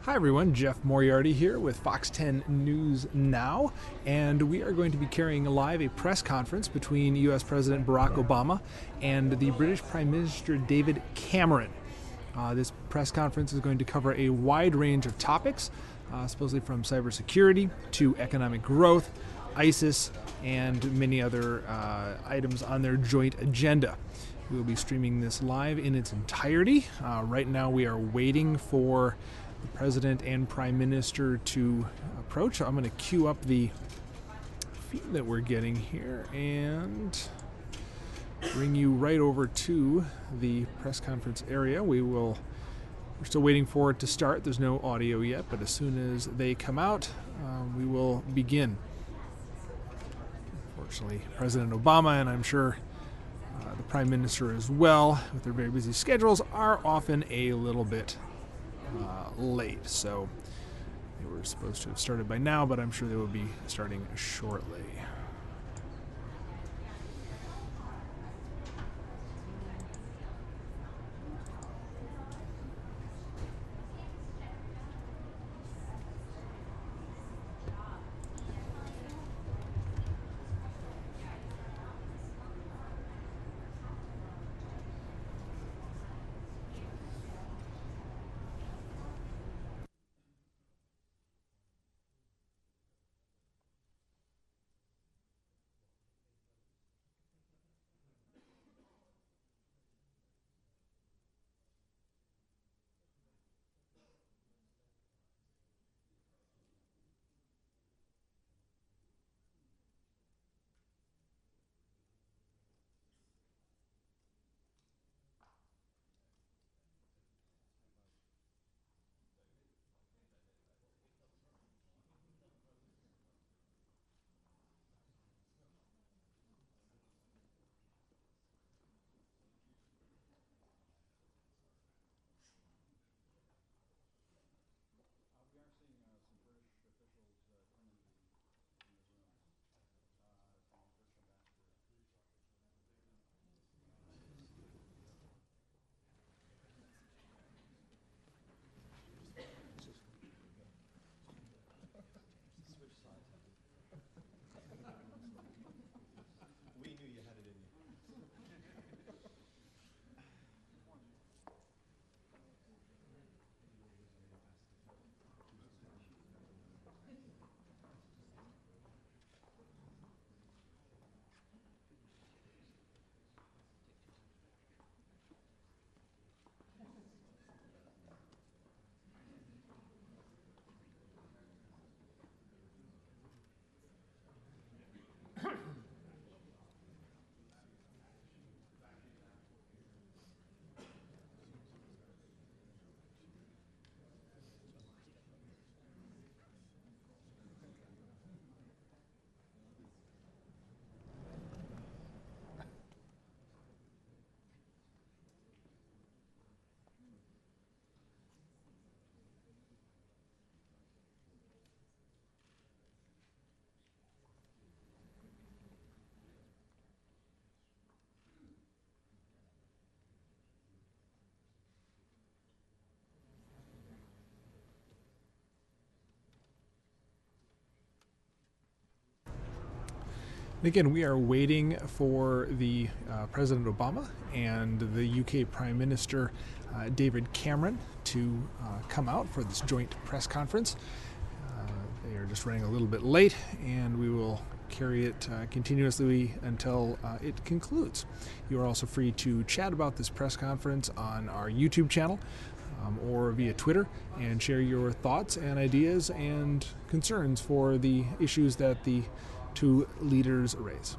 Hi everyone, Jeff Moriarty here with Fox 10 News Now, and we are going to be carrying live a press conference between U.S. President Barack Obama and the British Prime Minister David Cameron. This press conference is going to cover a wide range of topics, supposedly from cybersecurity to economic growth, ISIS, and many other items on their joint agenda. We will be streaming this live in its entirety. Right now we are waiting for the President and Prime Minister to approach. I'm going to queue up the feed that we're getting here and bring you right over to the press conference area. We're still waiting for it to start. There's no audio yet, but as soon as they come out, we will begin. Unfortunately, President Obama, and I'm sure the Prime Minister as well, with their very busy schedules, are often a little bit late. So they were supposed to have started by now, but I'm sure they will be starting shortly. Again, we are waiting for the President Obama and the UK Prime Minister David Cameron to come out for this joint press conference. They are just running a little bit late, and we will carry it continuously until it concludes. You are also free to chat about this press conference on our YouTube channel or via Twitter and share your thoughts and ideas and concerns for the issues that the two leaders raise.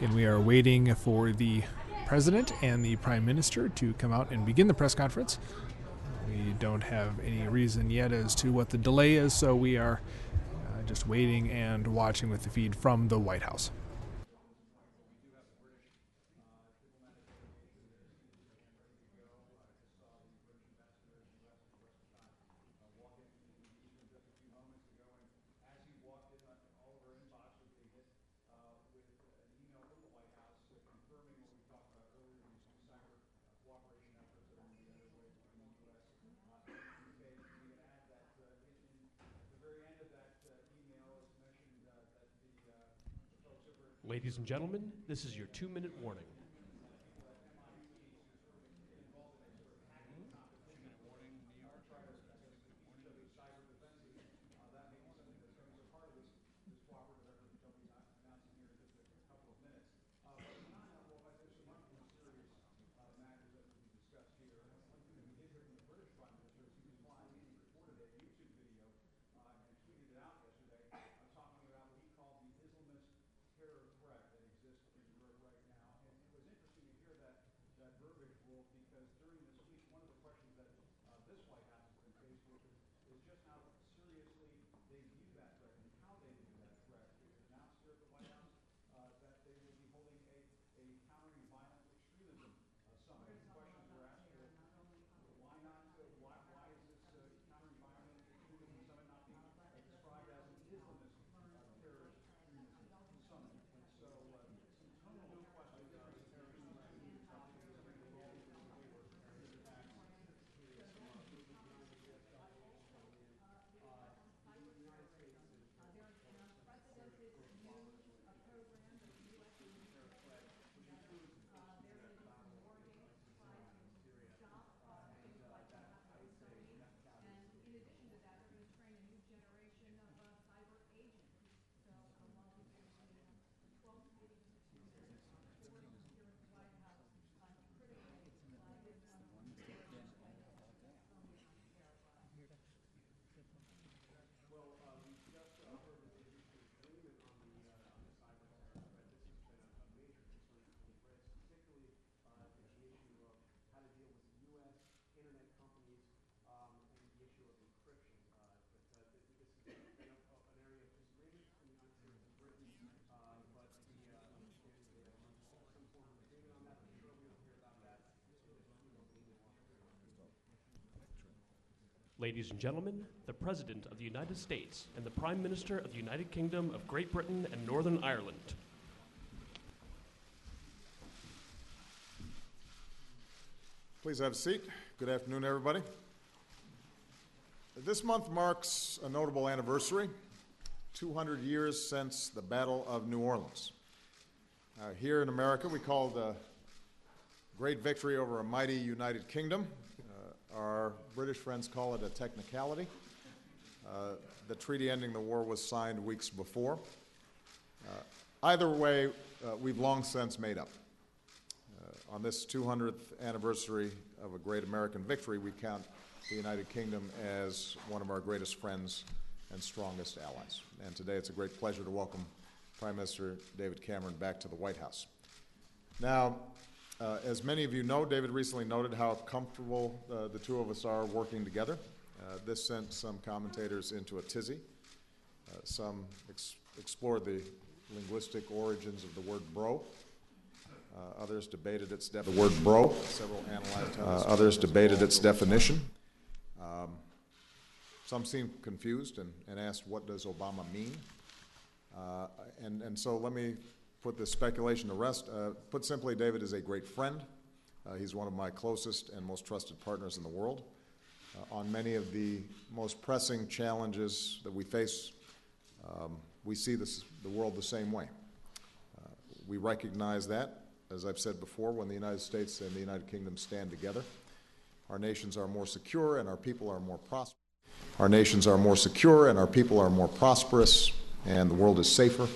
And we are waiting for the President and the Prime Minister to come out and begin the press conference. We don't have any reason yet as to what the delay is, so we are just waiting and watching with the feed from the White House. Ladies and gentlemen, this is your 2-minute warning. Ladies and gentlemen, the President of the United States and the Prime Minister of the United Kingdom of Great Britain and Northern Ireland. Please have a seat. Good afternoon, everybody. This month marks a notable anniversary, 200 years since the Battle of New Orleans. Here in America, we call it a great victory over a mighty United Kingdom. Our British friends call it a technicality. The treaty ending the war was signed weeks before. Either way, we've long since made up. On this 200th anniversary of a great American victory, we count the United Kingdom as one of our greatest friends and strongest allies. And today it's a great pleasure to welcome Prime Minister David Cameron back to the White House. Now, as many of you know, David recently noted how comfortable the two of us are working together. This sent some commentators into a tizzy. Some explored the linguistic origins of the word bro. Others debated its definition. The word bro. Several analyzed how others debated its definition. Some seemed confused and asked, what does Obama mean? And so let me put this speculation to rest. Put simply, David is a great friend. He's one of my closest and most trusted partners in the world. On many of the most pressing challenges that we face, we see the world the same way. We recognize that, as I've said before, when the United States and the United Kingdom stand together, our nations are more secure and our people are more prosperous. Our nations are more secure and our people are more prosperous, and the world is safer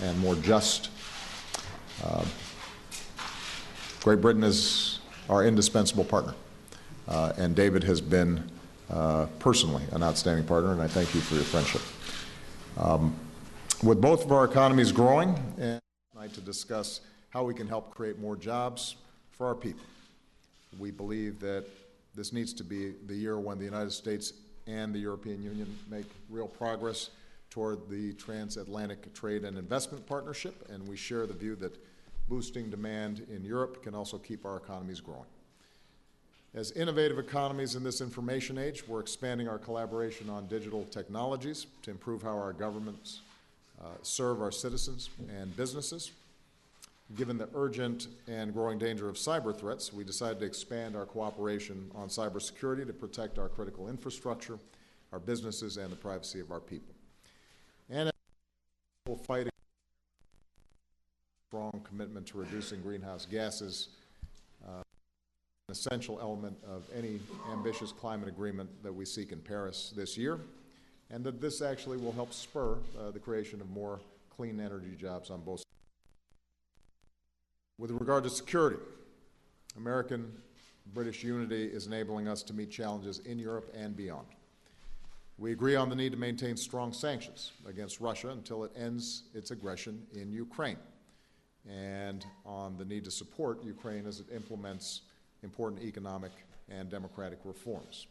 and more just. Great Britain is our indispensable partner, and David has been personally an outstanding partner, and I thank you for your friendship. With both of our economies growing, and tonight to discuss how we can help create more jobs for our people. We believe that this needs to be the year when the United States and the European Union make real progress toward the transatlantic trade and investment partnership, and we share the view that boosting demand in Europe can also keep our economies growing. As innovative economies in this information age, we're expanding our collaboration on digital technologies to improve how our governments serve our citizens and businesses. Given the urgent and growing danger of cyber threats, we decided to expand our cooperation on cybersecurity to protect our critical infrastructure, our businesses, and the privacy of our people. And we'll fight a strong commitment to reducing greenhouse gases, an essential element of any ambitious climate agreement that we seek in Paris this year, and that this actually will help spur the creation of more clean energy jobs on both sides. With regard to security, American-British unity is enabling us to meet challenges in Europe and beyond. We agree on the need to maintain strong sanctions against Russia until it ends its aggression in Ukraine, and on the need to support Ukraine as it implements important economic and democratic reforms.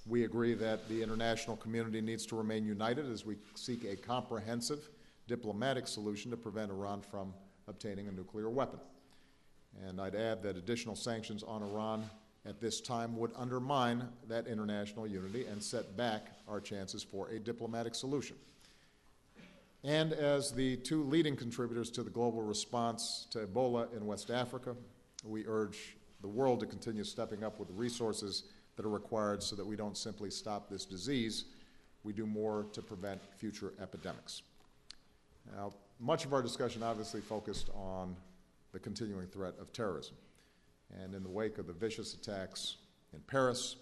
We agree that the international community needs to remain united as we seek a comprehensive diplomatic solution to prevent Iran from obtaining a nuclear weapon. And I'd add that additional sanctions on Iran at this time would undermine that international unity and set back our chances for a diplomatic solution. And as the two leading contributors to the global response to Ebola in West Africa, we urge the world to continue stepping up with the resources that are required so that we don't simply stop this disease, we do more to prevent future epidemics. Now, much of our discussion obviously focused on the continuing threat of terrorism. And in the wake of the vicious attacks in Paris,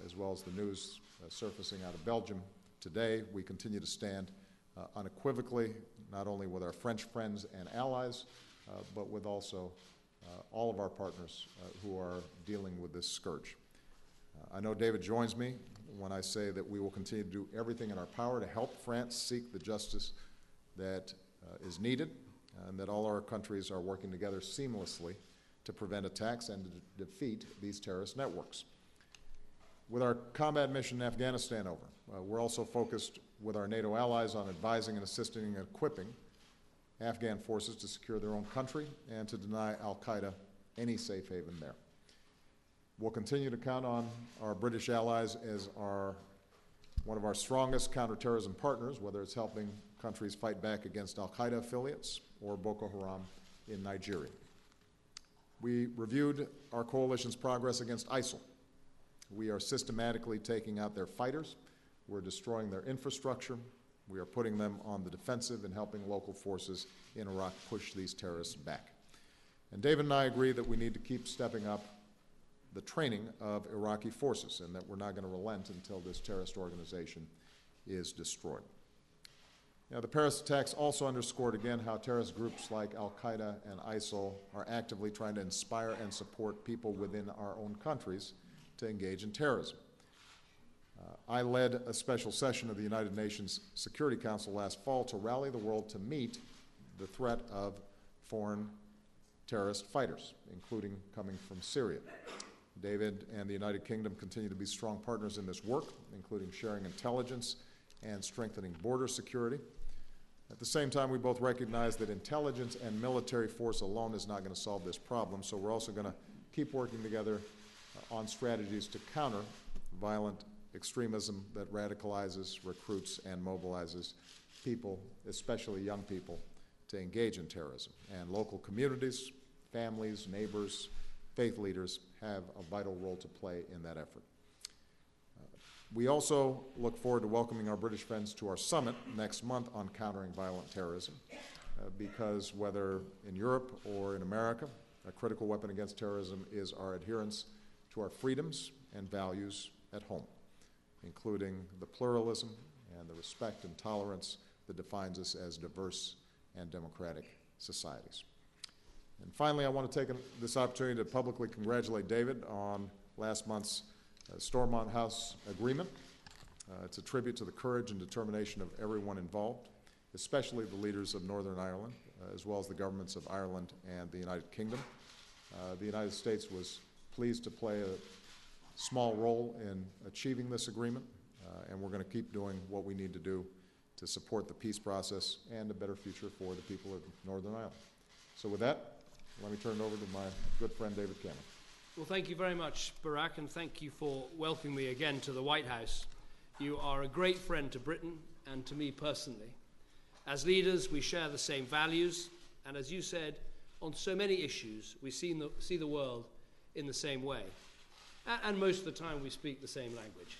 as well as the news surfacing out of Belgium today, we continue to stand unequivocally, not only with our French friends and allies, but with also all of our partners who are dealing with this scourge. I know David joins me when I say that we will continue to do everything in our power to help France seek the justice that is needed, and that all our countries are working together seamlessly to prevent attacks and to defeat these terrorist networks. With our combat mission in Afghanistan over, we're also focused with our NATO allies on advising and assisting and equipping Afghan forces to secure their own country and to deny al-Qaeda any safe haven there. We'll continue to count on our British allies as one of our strongest counterterrorism partners, whether it's helping countries fight back against al-Qaeda affiliates or Boko Haram in Nigeria. We reviewed our coalition's progress against ISIL. We are systematically taking out their fighters. We're destroying their infrastructure. We are putting them on the defensive and helping local forces in Iraq push these terrorists back. And David and I agree that we need to keep stepping up the training of Iraqi forces and that we're not going to relent until this terrorist organization is destroyed. Now, the Paris attacks also underscored again how terrorist groups like al-Qaeda and ISIL are actively trying to inspire and support people within our own countries to engage in terrorism. I led a special session of the United Nations Security Council last fall to rally the world to meet the threat of foreign terrorist fighters, including coming from Syria. David and the United Kingdom continue to be strong partners in this work, including sharing intelligence and strengthening border security. At the same time, we both recognize that intelligence and military force alone is not going to solve this problem, so we're also going to keep working together on strategies to counter violent extremism that radicalizes, recruits, and mobilizes people, especially young people, to engage in terrorism. And local communities, families, neighbors, faith leaders have a vital role to play in that effort. We also look forward to welcoming our British friends to our summit next month on countering violent terrorism, because whether in Europe or in America, a critical weapon against terrorism is our adherence to our freedoms and values at home, including the pluralism and the respect and tolerance that defines us as diverse and democratic societies. And finally, I want to take this opportunity to publicly congratulate David on last month's Stormont House agreement. It's a tribute to the courage and determination of everyone involved, especially the leaders of Northern Ireland as well as the governments of Ireland and the United Kingdom. The United States was pleased to play a small role in achieving this agreement, and we're going to keep doing what we need to do to support the peace process and a better future for the people of Northern Ireland. So with that, let me turn it over to my good friend David Cameron. Well, thank you very much, Barack, and thank you for welcoming me again to the White House. You are a great friend to Britain and to me personally. As leaders, we share the same values, and as you said, on so many issues, we see the world in the same way. And most of the time, we speak the same language.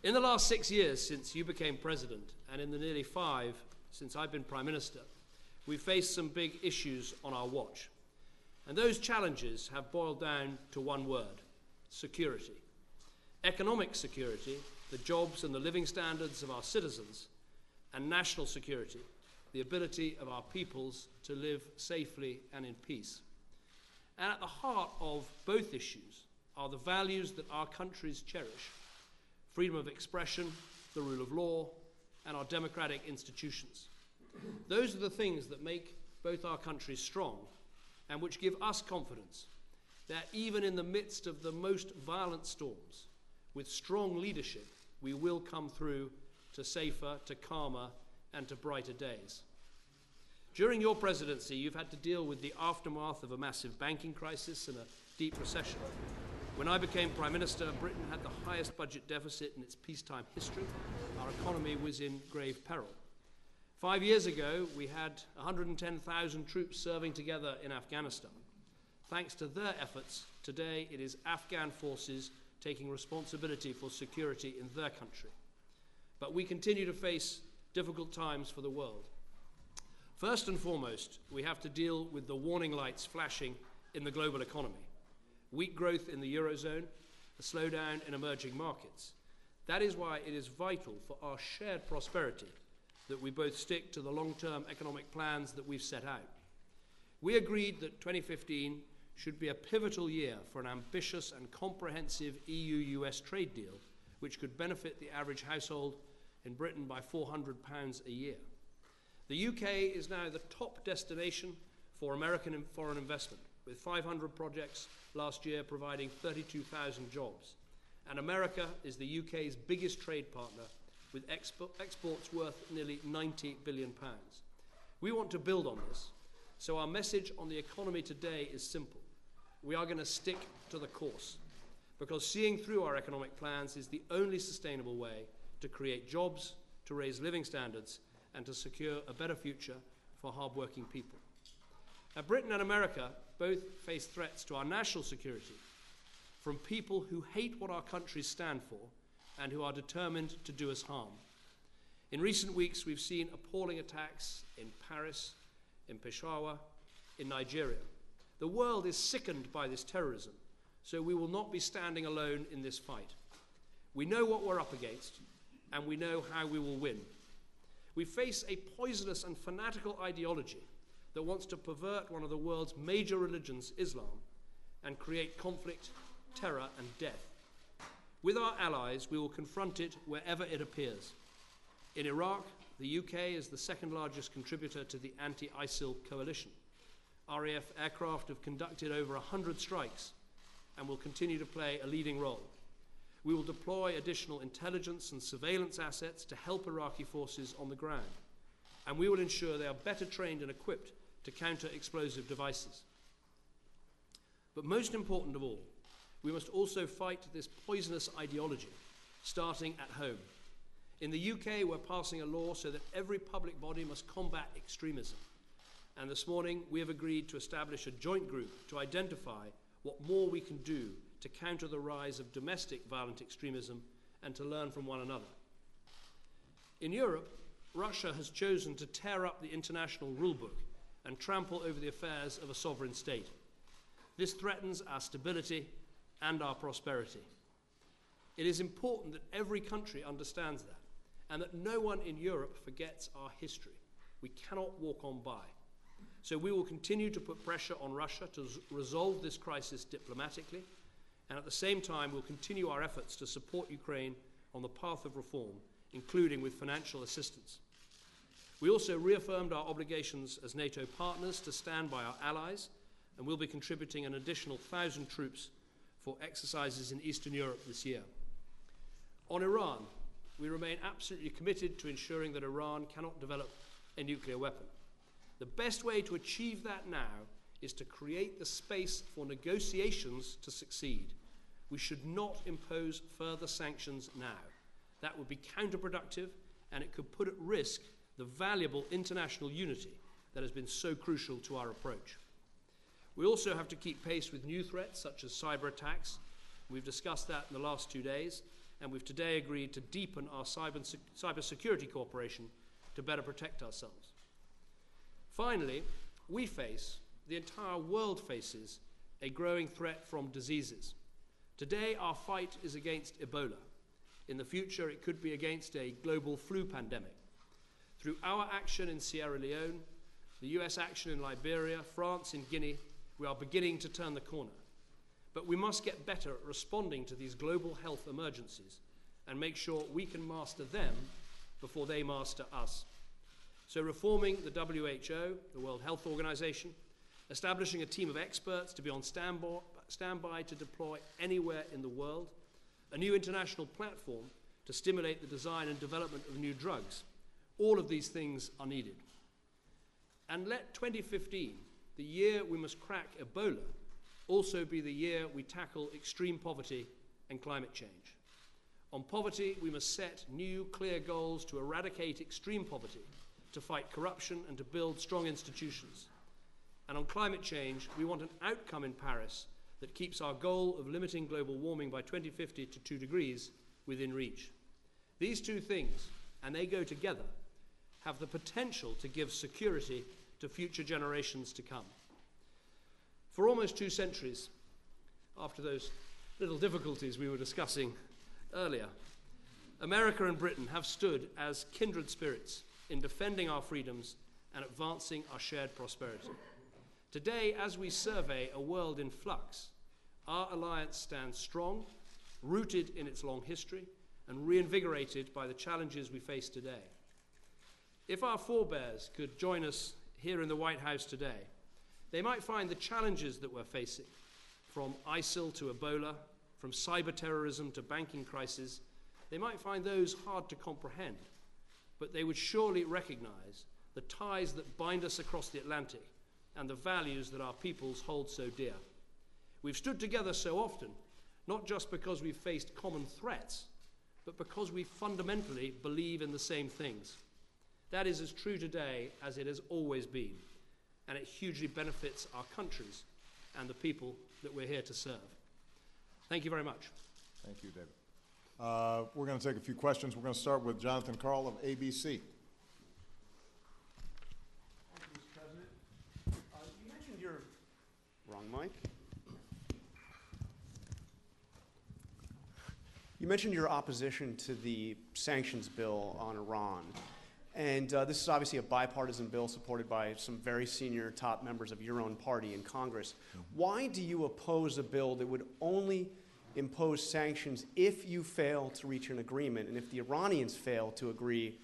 In the last 6 years since you became president, and in the nearly 5 since I've been prime minister, we've faced some big issues on our watch. And those challenges have boiled down to one word: security. Economic security, the jobs and the living standards of our citizens, and national security, the ability of our peoples to live safely and in peace. And at the heart of both issues are the values that our countries cherish: freedom of expression, the rule of law, and our democratic institutions. Those are the things that make both our countries strong and which give us confidence that even in the midst of the most violent storms, with strong leadership, we will come through to safer, to calmer, and to brighter days. During your presidency, you've had to deal with the aftermath of a massive banking crisis and a deep recession. When I became Prime Minister, Britain had the highest budget deficit in its peacetime history. Our economy was in grave peril. 5 years ago, we had 110,000 troops serving together in Afghanistan. Thanks to their efforts, today it is Afghan forces taking responsibility for security in their country. But we continue to face difficult times for the world. First and foremost, we have to deal with the warning lights flashing in the global economy. Weak growth in the Eurozone, a slowdown in emerging markets. That is why it is vital for our shared prosperity that we both stick to the long-term economic plans that we've set out. We agreed that 2015 should be a pivotal year for an ambitious and comprehensive EU-US trade deal, which could benefit the average household in Britain by £400 a year. The UK is now the top destination for American foreign investment, with 500 projects last year providing 32,000 jobs. And America is the UK's biggest trade partner, with exports worth nearly £90 billion. We want to build on this, so our message on the economy today is simple. We are going to stick to the course, because seeing through our economic plans is the only sustainable way to create jobs, to raise living standards, and to secure a better future for hard-working people. Now, Britain and America both face threats to our national security from people who hate what our countries stand for and who are determined to do us harm. In recent weeks, we've seen appalling attacks in Paris, in Peshawar, in Nigeria. The world is sickened by this terrorism, so we will not be standing alone in this fight. We know what we're up against, and we know how we will win. We face a poisonous and fanatical ideology that wants to pervert one of the world's major religions, Islam, and create conflict, terror, and death. With our allies, we will confront it wherever it appears. In Iraq, the UK is the second largest contributor to the anti-ISIL coalition. RAF aircraft have conducted over 100 strikes and will continue to play a leading role. We will deploy additional intelligence and surveillance assets to help Iraqi forces on the ground, and we will ensure they are better trained and equipped to counter explosive devices. But most important of all, we must also fight this poisonous ideology, starting at home. In the UK, we're passing a law so that every public body must combat extremism. And this morning, we have agreed to establish a joint group to identify what more we can do to counter the rise of domestic violent extremism and to learn from one another. In Europe, Russia has chosen to tear up the international rulebook and trample over the affairs of a sovereign state. This threatens our stability and our prosperity. It is important that every country understands that, and that no one in Europe forgets our history. We cannot walk on by. So we will continue to put pressure on Russia to resolve this crisis diplomatically, and at the same time we'll continue our efforts to support Ukraine on the path of reform, including with financial assistance. We also reaffirmed our obligations as NATO partners to stand by our allies, and we'll be contributing an additional 1,000 troops for exercises in Eastern Europe this year. On Iran, we remain absolutely committed to ensuring that Iran cannot develop a nuclear weapon. The best way to achieve that now is to create the space for negotiations to succeed. We should not impose further sanctions now. That would be counterproductive, and it could put at risk the valuable international unity that has been so crucial to our approach. We also have to keep pace with new threats such as cyber attacks. We've discussed that in the last 2 days, and we've today agreed to deepen our cybersecurity cooperation to better protect ourselves. Finally, the entire world faces a growing threat from diseases. Today, our fight is against Ebola. In the future, it could be against a global flu pandemic. Through our action in Sierra Leone, the US action in Liberia, France in Guinea, we are beginning to turn the corner. But we must get better at responding to these global health emergencies and make sure we can master them before they master us. So reforming the WHO, the World Health Organization, establishing a team of experts to be on standby to deploy anywhere in the world, a new international platform to stimulate the design and development of new drugs. All of these things are needed. And let 2015, the year we must crack Ebola, also be the year we tackle extreme poverty and climate change. On poverty, we must set new, clear goals to eradicate extreme poverty, to fight corruption and to build strong institutions. And on climate change, we want an outcome in Paris that keeps our goal of limiting global warming by 2050 to 2 degrees within reach. These two things, and they go together, have the potential to give security to future generations to come. For almost 2 centuries, after those little difficulties we were discussing earlier, America and Britain have stood as kindred spirits in defending our freedoms and advancing our shared prosperity. Today, as we survey a world in flux, our alliance stands strong, rooted in its long history, and reinvigorated by the challenges we face today. If our forebears could join us here in the White House today, they might find the challenges that we're facing, from ISIL to Ebola, from cyber terrorism to banking crisis, they might find those hard to comprehend, but they would surely recognize the ties that bind us across the Atlantic and the values that our peoples hold so dear. We've stood together so often, not just because we've faced common threats, but because we fundamentally believe in the same things. That is as true today as it has always been, and it hugely benefits our countries and the people that we're here to serve. Thank you very much. Thank you, David. We're going to take a few questions. We're going to start with Jonathan Karl of ABC. Thank you, Mr. President. You mentioned your... Wrong mic. You mentioned your opposition to the sanctions bill on Iran. And this is obviously a bipartisan bill supported by some very senior top members of your own party in Congress. Why do you oppose a bill that would only impose sanctions if you fail to reach an agreement and if the Iranians fail to agree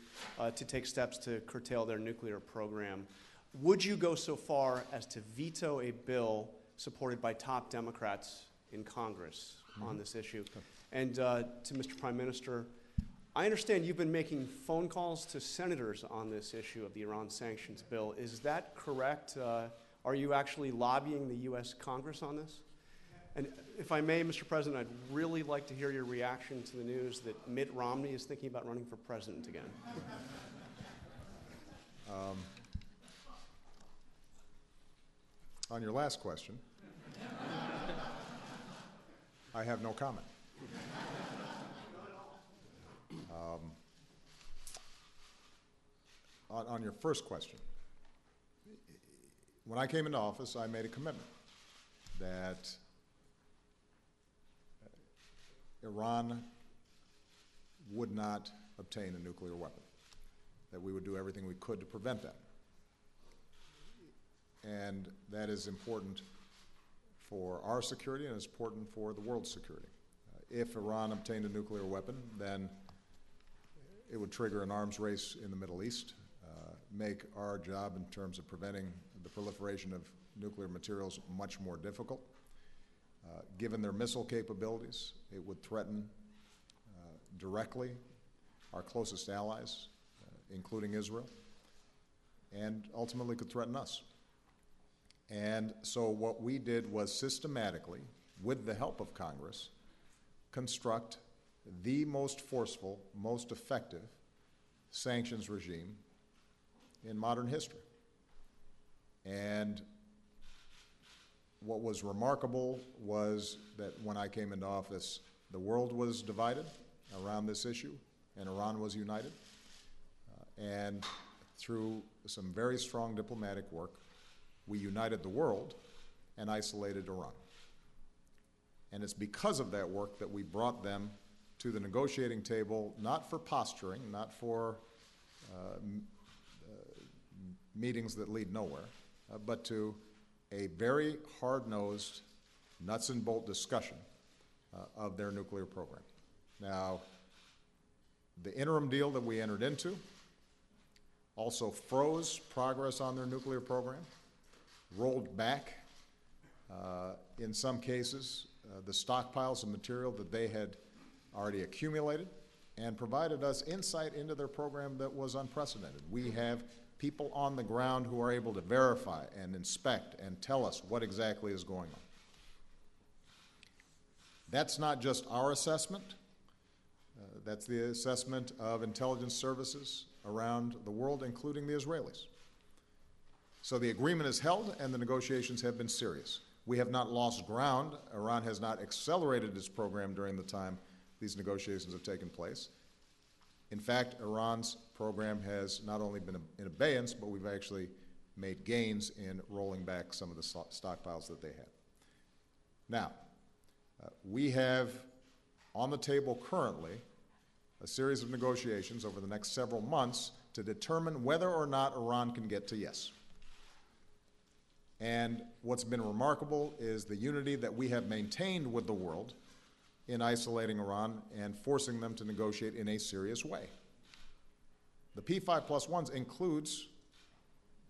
to take steps to curtail their nuclear program? Would you go so far as to veto a bill supported by top Democrats in Congress on this issue? And to Mr. Prime Minister, I understand you've been making phone calls to senators on this issue of the Iran sanctions bill. Is that correct? Are you actually lobbying the U.S. Congress on this? And if I may, Mr. President, I'd really like to hear your reaction to the news that Mitt Romney is thinking about running for president again. On your last question, I have no comment. On your first question, when I came into office, I made a commitment that Iran would not obtain a nuclear weapon, that we would do everything we could to prevent that. And that is important for our security and it's important for the world's security. If Iran obtained a nuclear weapon, then it would trigger an arms race in the Middle East. make our job in terms of preventing the proliferation of nuclear materials much more difficult. Given their missile capabilities, it would threaten directly our closest allies, including Israel, and ultimately could threaten us. And so what we did was systematically, with the help of Congress, construct the most forceful, most effective sanctions regime in modern history. And what was remarkable was that when I came into office, the world was divided around this issue, and Iran was united. And through some very strong diplomatic work, we united the world and isolated Iran. And it's because of that work that we brought them to the negotiating table, not for posturing, not for meetings that lead nowhere, but to a very hard-nosed, nuts and bolt discussion of their nuclear program. Now, the interim deal that we entered into also froze progress on their nuclear program, rolled back, in some cases, the stockpiles of material that they had already accumulated, and provided us insight into their program that was unprecedented. We have people on the ground who are able to verify and inspect and tell us what exactly is going on. That's not just our assessment. That's the assessment of intelligence services around the world, including the Israelis. So the agreement is held, and the negotiations have been serious. We have not lost ground. Iran has not accelerated its program during the time these negotiations have taken place. In fact, Iran's program has not only been in abeyance, but we've actually made gains in rolling back some of the stockpiles that they had. Now, we have on the table currently a series of negotiations over the next several months to determine whether or not Iran can get to yes. And what's been remarkable is the unity that we have maintained with the world in isolating Iran and forcing them to negotiate in a serious way. The P5+1s includes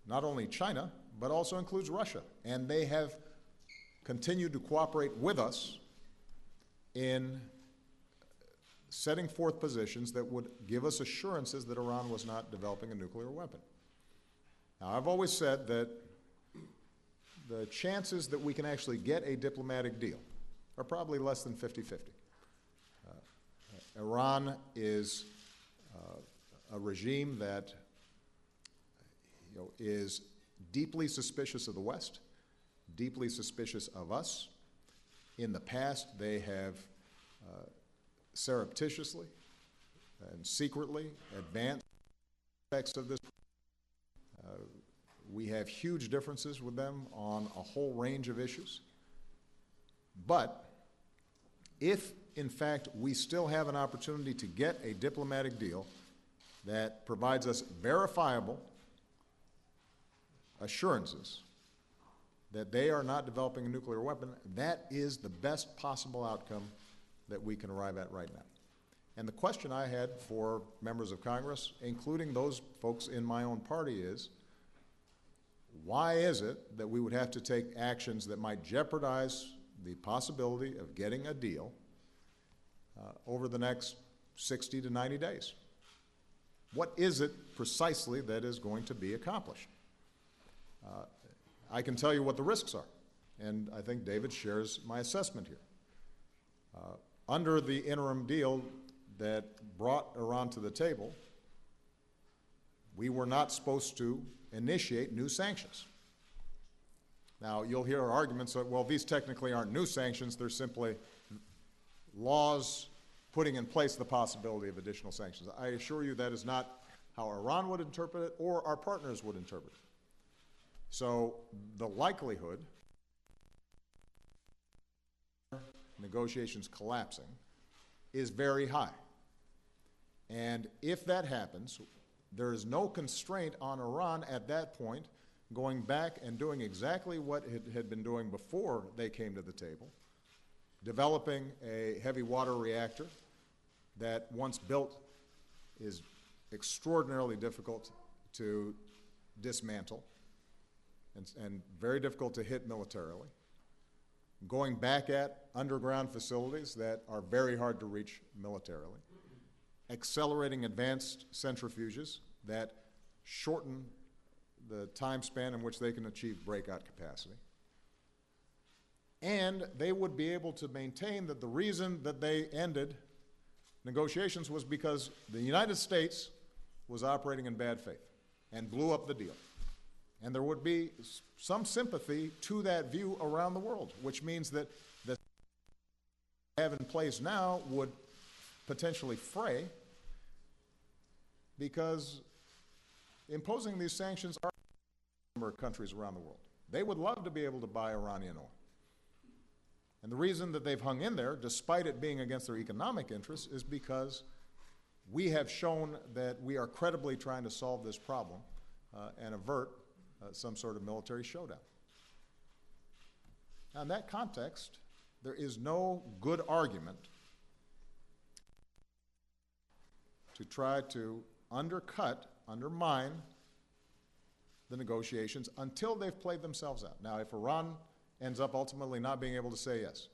not only China, but also includes Russia. And they have continued to cooperate with us in setting forth positions that would give us assurances that Iran was not developing a nuclear weapon. Now, I've always said that the chances that we can actually get a diplomatic deal are probably less than 50-50. Iran is a regime that is deeply suspicious of the West, deeply suspicious of us. In the past, they have surreptitiously and secretly advanced aspects of this. We have huge differences with them on a whole range of issues. But if, in fact, we still have an opportunity to get a diplomatic deal that provides us verifiable assurances that they are not developing a nuclear weapon, that is the best possible outcome that we can arrive at right now. And the question I had for members of Congress, including those folks in my own party, is why is it that we would have to take actions that might jeopardize the possibility of getting a deal over the next 60 to 90 days? What is it precisely that is going to be accomplished? I can tell you what the risks are, and I think David shares my assessment here. Under the interim deal that brought Iran to the table, we were not supposed to initiate new sanctions. Now, you'll hear arguments that, well, these technically aren't new sanctions, they're simply laws putting in place the possibility of additional sanctions. I assure you that is not how Iran would interpret it or our partners would interpret it. So the likelihood of negotiations collapsing is very high. And if that happens, there is no constraint on Iran at that point going back and doing exactly what it had been doing before they came to the table, developing a heavy water reactor that, once built, is extraordinarily difficult to dismantle and very difficult to hit militarily, going back at underground facilities that are very hard to reach militarily, accelerating advanced centrifuges that shorten the time span in which they can achieve breakout capacity. And they would be able to maintain that the reason that they ended negotiations was because the United States was operating in bad faith and blew up the deal. And there would be some sympathy to that view around the world, which means that the have in place now would potentially fray, because imposing these sanctions are a number of countries around the world. They would love to be able to buy Iranian oil. And the reason that they've hung in there, despite it being against their economic interests, is because we have shown that we are credibly trying to solve this problem and avert some sort of military showdown. Now, in that context, there is no good argument to try to undermine the negotiations until they've played themselves out. Now, if Iran ends up ultimately not being able to say yes,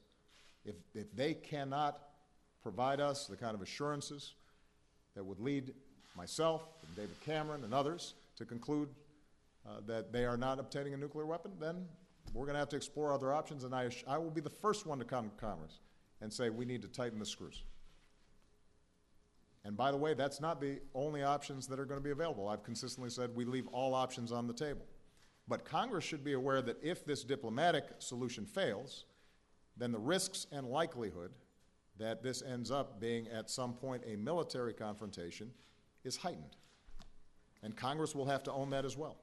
if they cannot provide us the kind of assurances that would lead myself and David Cameron and others to conclude that they are not obtaining a nuclear weapon, then we're going to have to explore other options, and I will be the first one to come to Congress and say we need to tighten the screws. And by the way, that's not the only options that are going to be available. I've consistently said we leave all options on the table. But Congress should be aware that if this diplomatic solution fails, then the risks and likelihood that this ends up being at some point a military confrontation is heightened. And Congress will have to own that as well.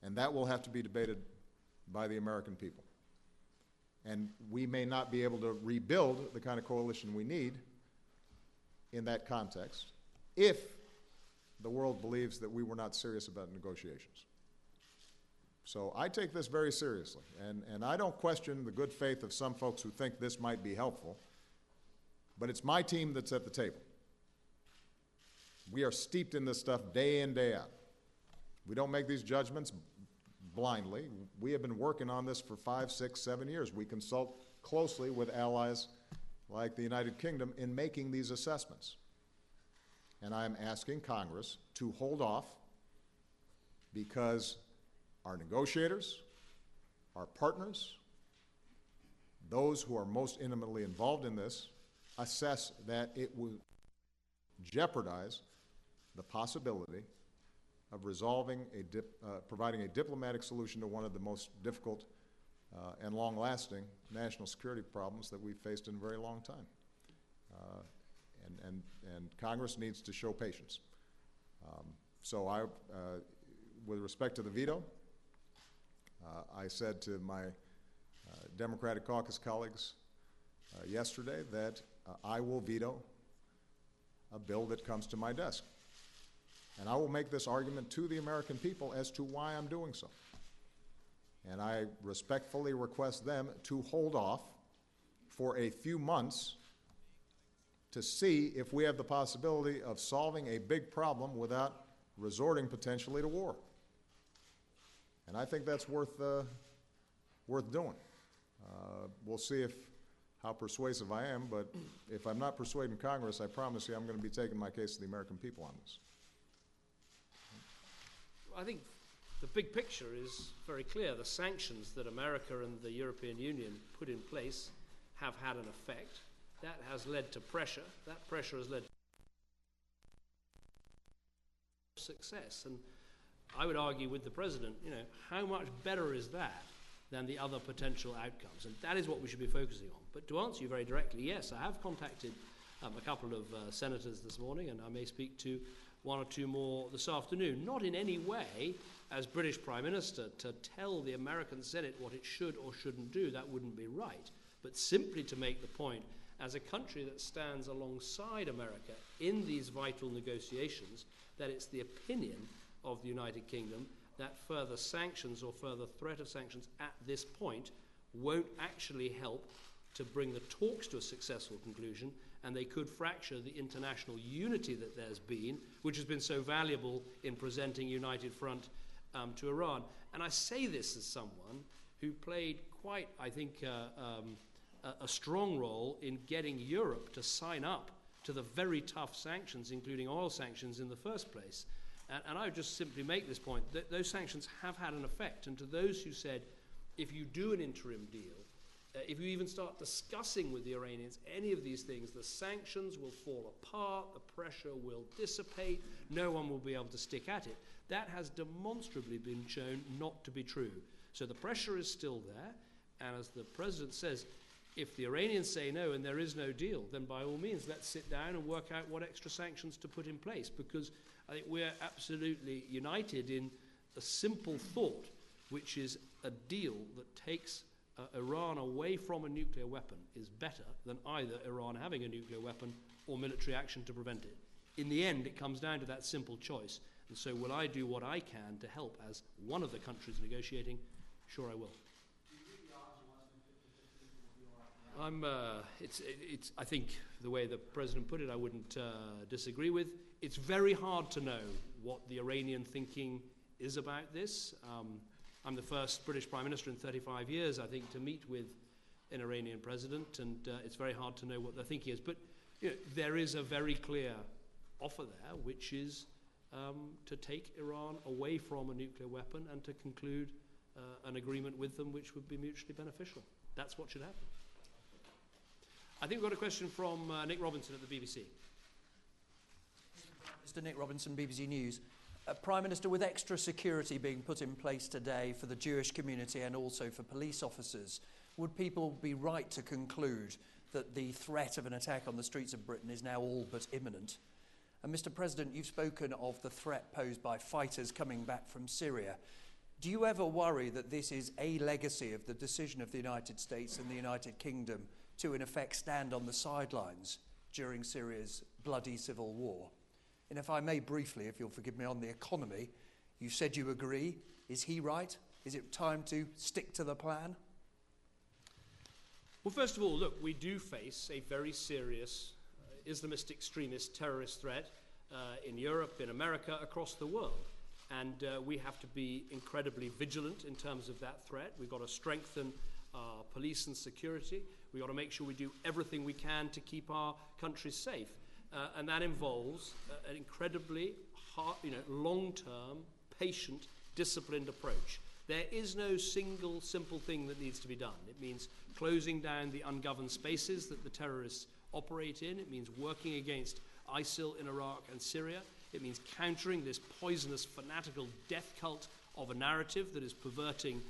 And that will have to be debated by the American people. And we may not be able to rebuild the kind of coalition we need in that context if the world believes that we were not serious about negotiations. So I take this very seriously, and I don't question the good faith of some folks who think this might be helpful, but it's my team that's at the table. We are steeped in this stuff day in, day out. We don't make these judgments blindly. We have been working on this for 5, 6, 7 years. We consult closely with allies like the United Kingdom in making these assessments. And I'm asking Congress to hold off because our negotiators, our partners, those who are most intimately involved in this, assess that it will jeopardize the possibility of providing a diplomatic solution to one of the most difficult and long-lasting national security problems that we've faced in a very long time. And Congress needs to show patience. So with respect to the veto, I said to my Democratic caucus colleagues yesterday that I will veto a bill that comes to my desk. And I will make this argument to the American people as to why I'm doing so. And I respectfully request them to hold off for a few months to see if we have the possibility of solving a big problem without resorting potentially to war. And I think that's worth doing. We'll see how persuasive I am, but if I'm not persuading Congress, I promise you I'm going to be taking my case to the American people on this. I think the big picture is very clear. The sanctions that America and the European Union put in place have had an effect. That has led to pressure. That pressure has led to success. And I would argue with the President, how much better is that than the other potential outcomes? And that is what we should be focusing on. But to answer you very directly, yes, I have contacted a couple of senators this morning, and I may speak to one or two more this afternoon, not in any way as British Prime Minister to tell the American Senate what it should or shouldn't do. That wouldn't be right. But simply to make the point, as a country that stands alongside America in these vital negotiations, that it's the opinion of the United Kingdom that further sanctions or further threat of sanctions at this point won't actually help to bring the talks to a successful conclusion, and they could fracture the international unity that there's been, which has been so valuable in presenting united front to Iran. And I say this as someone who played quite, I think, a strong role in getting Europe to sign up to the very tough sanctions, including oil sanctions in the first place. And I would just simply make this point, that those sanctions have had an effect. And to those who said, if you do an interim deal, if you even start discussing with the Iranians any of these things, the sanctions will fall apart, the pressure will dissipate, no one will be able to stick at it. That has demonstrably been shown not to be true. So the pressure is still there, and as the President says, if the Iranians say no and there is no deal, then by all means let's sit down and work out what extra sanctions to put in place, because I think we're absolutely united in a simple thought, which is a deal that takes Iran away from a nuclear weapon is better than either Iran having a nuclear weapon or military action to prevent it. In the end, it comes down to that simple choice. And so will I do what I can to help as one of the countries negotiating? Sure I will. I think the way the President put it, I wouldn't disagree with. It's very hard to know what the Iranian thinking is about this. I'm the first British Prime Minister in 35 years, I think, to meet with an Iranian president, and it's very hard to know what their thinking is. But there is a very clear offer there, which is to take Iran away from a nuclear weapon and to conclude an agreement with them which would be mutually beneficial. That's what should happen. I think we've got a question from Nick Robinson at the BBC. Mr. Nick Robinson, BBC News. Prime Minister, with extra security being put in place today for the Jewish community and also for police officers, would people be right to conclude that the threat of an attack on the streets of Britain is now all but imminent? And Mr. President, you've spoken of the threat posed by fighters coming back from Syria. Do you ever worry that this is a legacy of the decision of the United States and the United Kingdom to, in effect, stand on the sidelines during Syria's bloody civil war? And if I may briefly, if you'll forgive me, on the economy, you said you agree. Is he right? Is it time to stick to the plan? Well, first of all, look, we do face a very serious Islamist extremist terrorist threat in Europe, in America, across the world. And we have to be incredibly vigilant in terms of that threat. We've got to strengthen our police and security. We've got to make sure we do everything we can to keep our countries safe. And that involves an incredibly hard, long-term, patient, disciplined approach. There is no single simple thing that needs to be done. It means closing down the ungoverned spaces that the terrorists operate in. It means working against ISIL in Iraq and Syria. It means countering this poisonous, fanatical death cult of a narrative that is perverting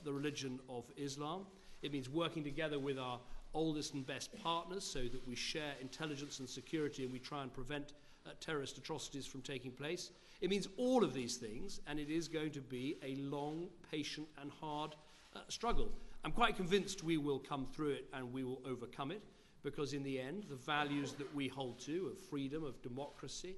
the religion of Islam. It means working together with our oldest and best partners so that we share intelligence and security and we try and prevent terrorist atrocities from taking place. It means all of these things, and it is going to be a long, patient and hard struggle. I'm quite convinced we will come through it and we will overcome it, because in the end, the values that we hold to, of freedom, of democracy,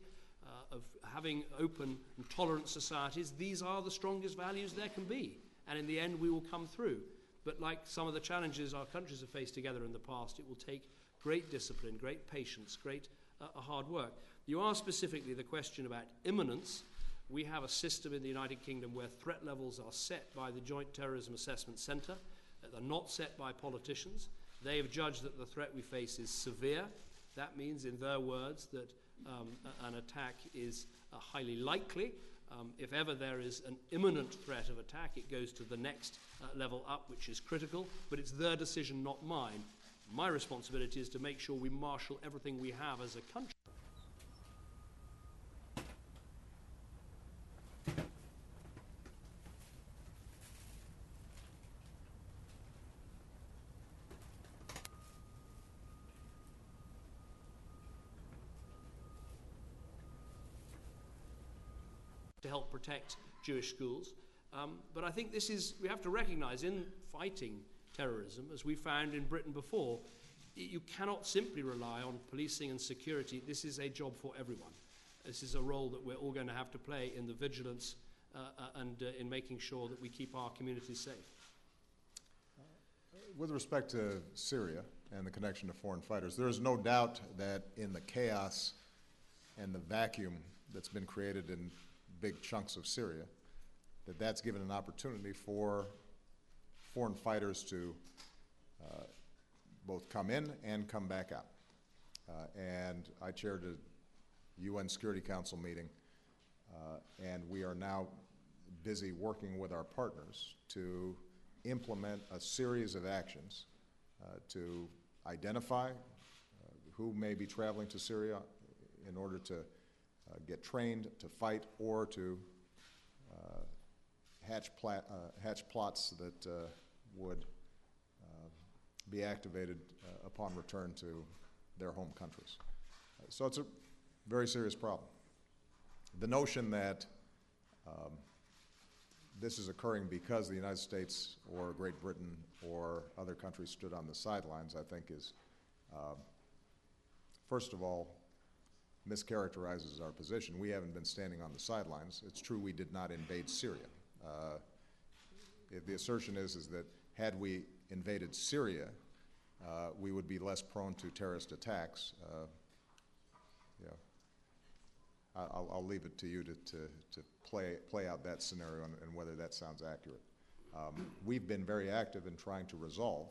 of having open and tolerant societies, these are the strongest values there can be. And in the end, we will come through. But like some of the challenges our countries have faced together in the past, it will take great discipline, great patience, great hard work. You asked specifically the question about imminence. We have a system in the United Kingdom where threat levels are set by the Joint Terrorism Assessment Centre. They're not set by politicians. They have judged that the threat we face is severe. That means, in their words, that an attack is highly likely. If ever there is an imminent threat of attack, it goes to the next level up, which is critical. But it's their decision, not mine. My responsibility is to make sure we marshal everything we have as a country. To help protect Jewish schools. But I think we have to recognize in fighting terrorism, as we found in Britain before, you cannot simply rely on policing and security. This is a job for everyone. This is a role that we're all going to have to play in the vigilance and in making sure that we keep our communities safe. With respect to Syria and the connection to foreign fighters, there is no doubt that in the chaos and the vacuum that's been created in big chunks of Syria, that's given an opportunity for foreign fighters to both come in and come back out. And I chaired a UN Security Council meeting, and we are now busy working with our partners to implement a series of actions to identify who may be traveling to Syria in order to get trained to fight or to hatch plots that would be activated upon return to their home countries. So it's a very serious problem. The notion that this is occurring because the United States or Great Britain or other countries stood on the sidelines, I think is, first of all, mischaracterizes our position. We haven't been standing on the sidelines. It's true we did not invade Syria. If the assertion is that had we invaded Syria, we would be less prone to terrorist attacks. I'll leave it to you to play out that scenario and whether that sounds accurate. We've been very active in trying to resolve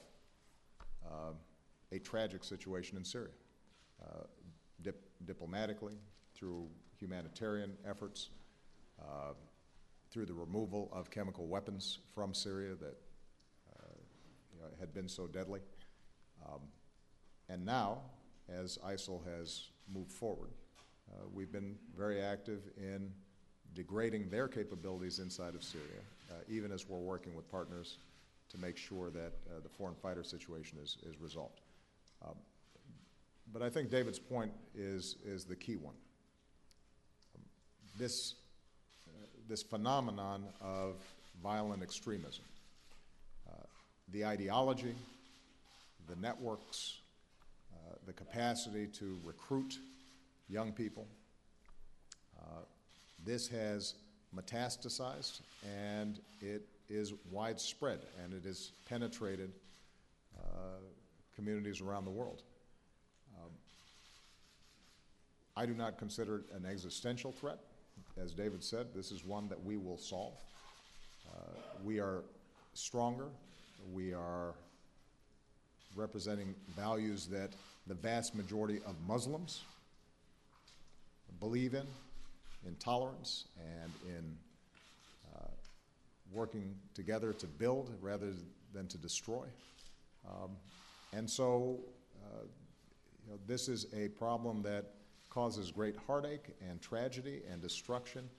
a tragic situation in Syria, diplomatically, through humanitarian efforts, through the removal of chemical weapons from Syria that had been so deadly. And now, as ISIL has moved forward, we've been very active in degrading their capabilities inside of Syria, even as we're working with partners to make sure that the foreign fighter situation is resolved. But I think David's point is the key one. This phenomenon of violent extremism, the ideology, the networks, the capacity to recruit young people, this has metastasized and it is widespread and it has penetrated communities around the world. I do not consider it an existential threat. As David said, this is one that we will solve. We are stronger. We are representing values that the vast majority of Muslims believe in tolerance and in working together to build rather than to destroy. And so this is a problem that causes great heartache and tragedy and destruction,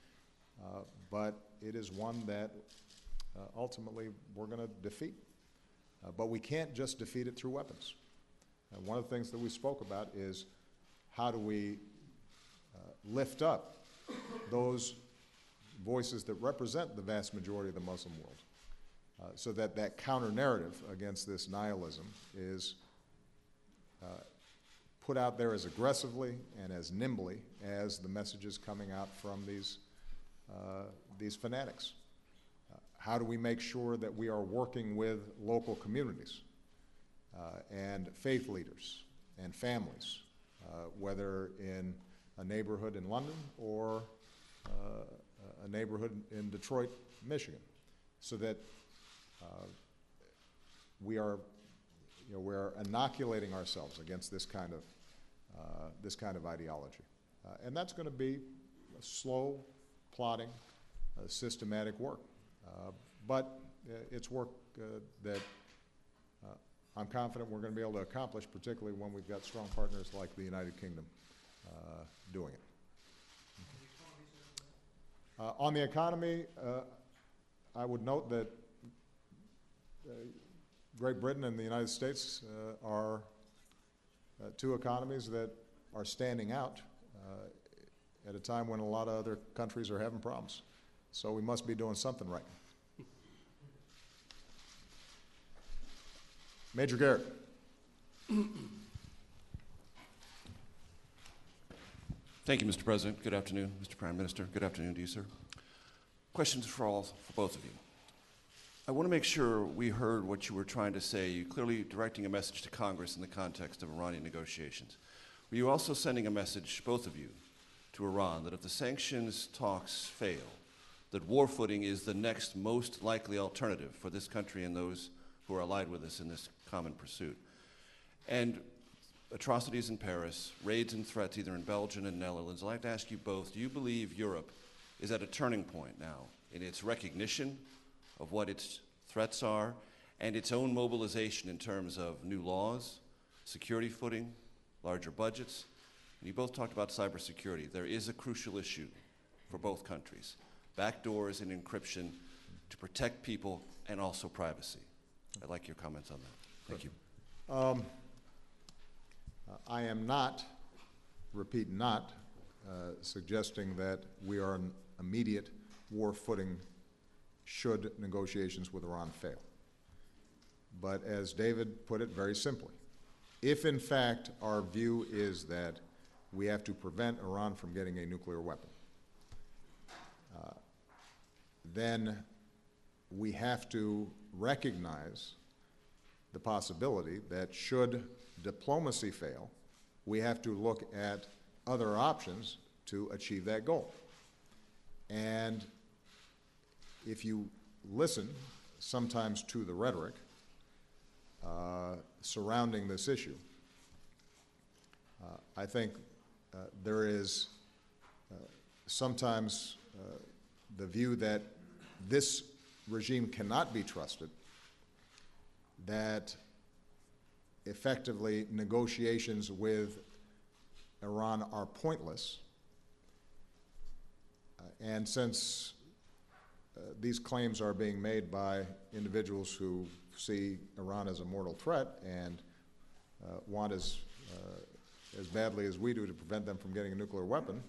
but it is one that ultimately we're going to defeat. But we can't just defeat it through weapons. One of the things that we spoke about is how do we lift up those voices that represent the vast majority of the Muslim world, so that that counter-narrative against this nihilism is put out there as aggressively and as nimbly as the messages coming out from these fanatics. How do we make sure that we are working with local communities and faith leaders and families, whether in a neighborhood in London or a neighborhood in Detroit, Michigan, so that we're inoculating ourselves against this kind of ideology, and that's going to be a slow, plodding, systematic work. But it's work that I'm confident we're going to be able to accomplish, particularly when we've got strong partners like the United Kingdom doing it. On the economy, I would note that Great Britain and the United States are two economies that are standing out at a time when a lot of other countries are having problems. So we must be doing something right. Major Garrett. Thank you, Mr. President. Good afternoon, Mr. Prime Minister. Good afternoon to you, sir. Questions for both of you. I want to make sure we heard what you were trying to say. You're clearly directing a message to Congress in the context of Iranian negotiations. Were you also sending a message, both of you, to Iran that if the sanctions talks fail, that war footing is the next most likely alternative for this country and those who are allied with us in this common pursuit. And atrocities in Paris, raids and threats either in Belgium and Netherlands, I'd like to ask you both, do you believe Europe is at a turning point now in its recognition of what its threats are and its own mobilization in terms of new laws, security footing, larger budgets? And you both talked about cybersecurity. There is a crucial issue for both countries. Backdoors and encryption to protect people and also privacy. I'd like your comments on that. Thank you. I am not, repeat not, suggesting that we are on immediate war footing should negotiations with Iran fail. But as David put it very simply, if in fact our view is that we have to prevent Iran from getting a nuclear weapon, then we have to recognize the possibility that should diplomacy fail, we have to look at other options to achieve that goal. And if you listen sometimes to the rhetoric surrounding this issue, I think there is sometimes the view that this regime cannot be trusted, that effectively negotiations with Iran are pointless. And since these claims are being made by individuals who see Iran as a mortal threat and want as badly as we do to prevent them from getting a nuclear weapon,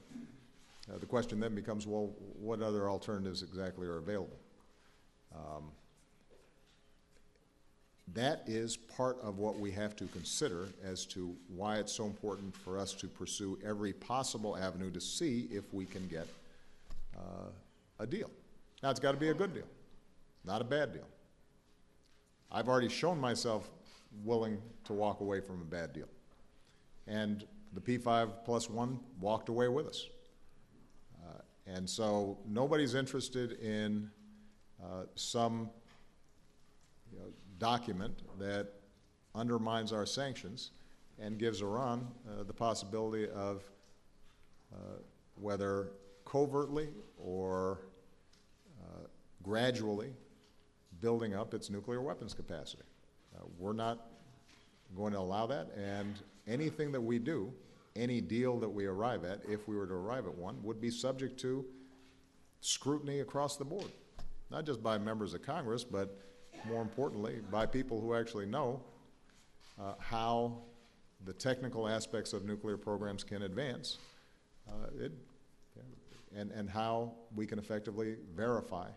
the question then becomes, well, what other alternatives exactly are available? That is part of what we have to consider as to why it's so important for us to pursue every possible avenue to see if we can get a deal. Now, it's got to be a good deal, not a bad deal. I've already shown myself willing to walk away from a bad deal. And the P5+1 walked away with us. And so nobody's interested in some document that undermines our sanctions and gives Iran the possibility of whether covertly or gradually building up its nuclear weapons capacity. We're not going to allow that, and anything that we do, any deal that we arrive at, if we were to arrive at one, would be subject to scrutiny across the board, not just by members of Congress, but more importantly, by people who actually know how the technical aspects of nuclear programs can advance and how we can effectively verify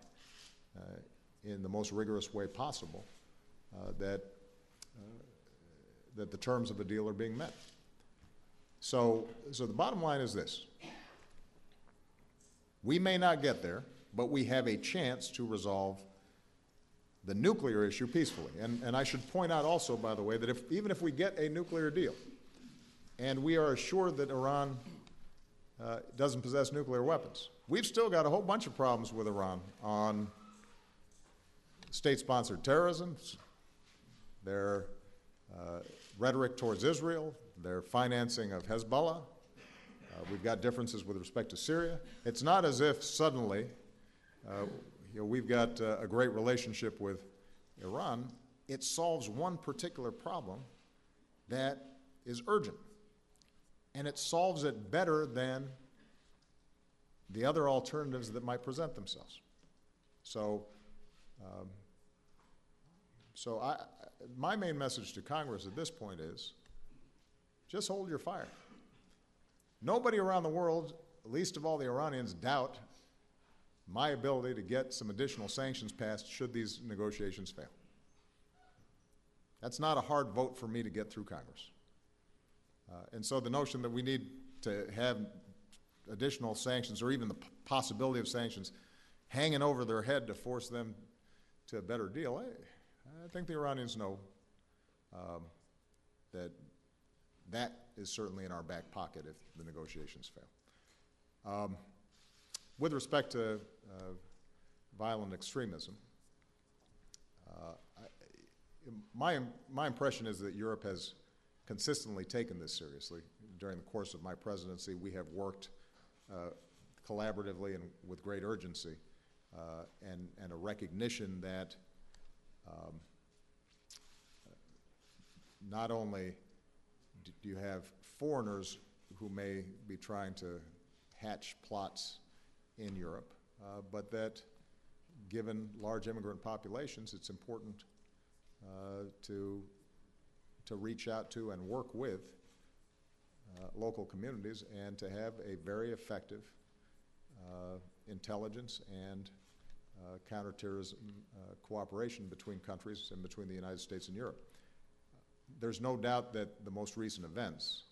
in the most rigorous way possible that the terms of the deal are being met. So the bottom line is this. We may not get there, but we have a chance to resolve the nuclear issue peacefully. And I should point out also, by the way, that even if we get a nuclear deal and we are assured that Iran doesn't possess nuclear weapons, we've still got a whole bunch of problems with Iran on state-sponsored terrorism, their rhetoric towards Israel, their financing of Hezbollah. We've got differences with respect to Syria. It's not as if suddenly we've got a great relationship with Iran. It solves one particular problem that is urgent, and it solves it better than the other alternatives that might present themselves. So my main message to Congress at this point is just hold your fire. Nobody around the world, least of all the Iranians, doubt my ability to get some additional sanctions passed should these negotiations fail. That's not a hard vote for me to get through Congress. And so the notion that we need to have additional sanctions or even the possibility of sanctions hanging over their head to force them to a better deal, I think the Iranians know that is certainly in our back pocket if the negotiations fail. With respect to violent extremism. My impression is that Europe has consistently taken this seriously. During the course of my presidency, we have worked collaboratively and with great urgency, and a recognition that not only do you have foreigners who may be trying to hatch plots in Europe, but that given large immigrant populations, it's important to reach out to and work with local communities and to have a very effective intelligence and counterterrorism cooperation between countries and between the United States and Europe. There's no doubt that the most recent events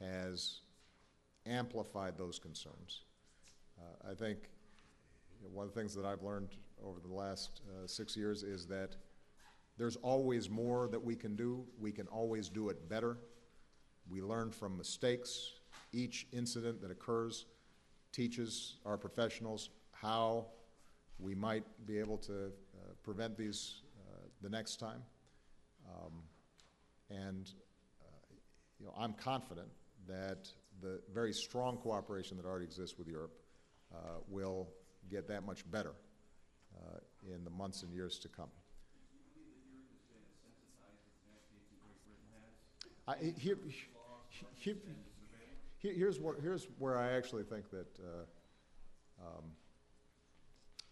has amplified those concerns. I think one of the things that I've learned over the last 6 years is that there's always more that we can do. We can always do it better. We learn from mistakes. Each incident that occurs teaches our professionals how we might be able to prevent these the next time. I'm confident that the very strong cooperation that already exists with Europe will get that much better in the months and years to come. Here's where I actually think that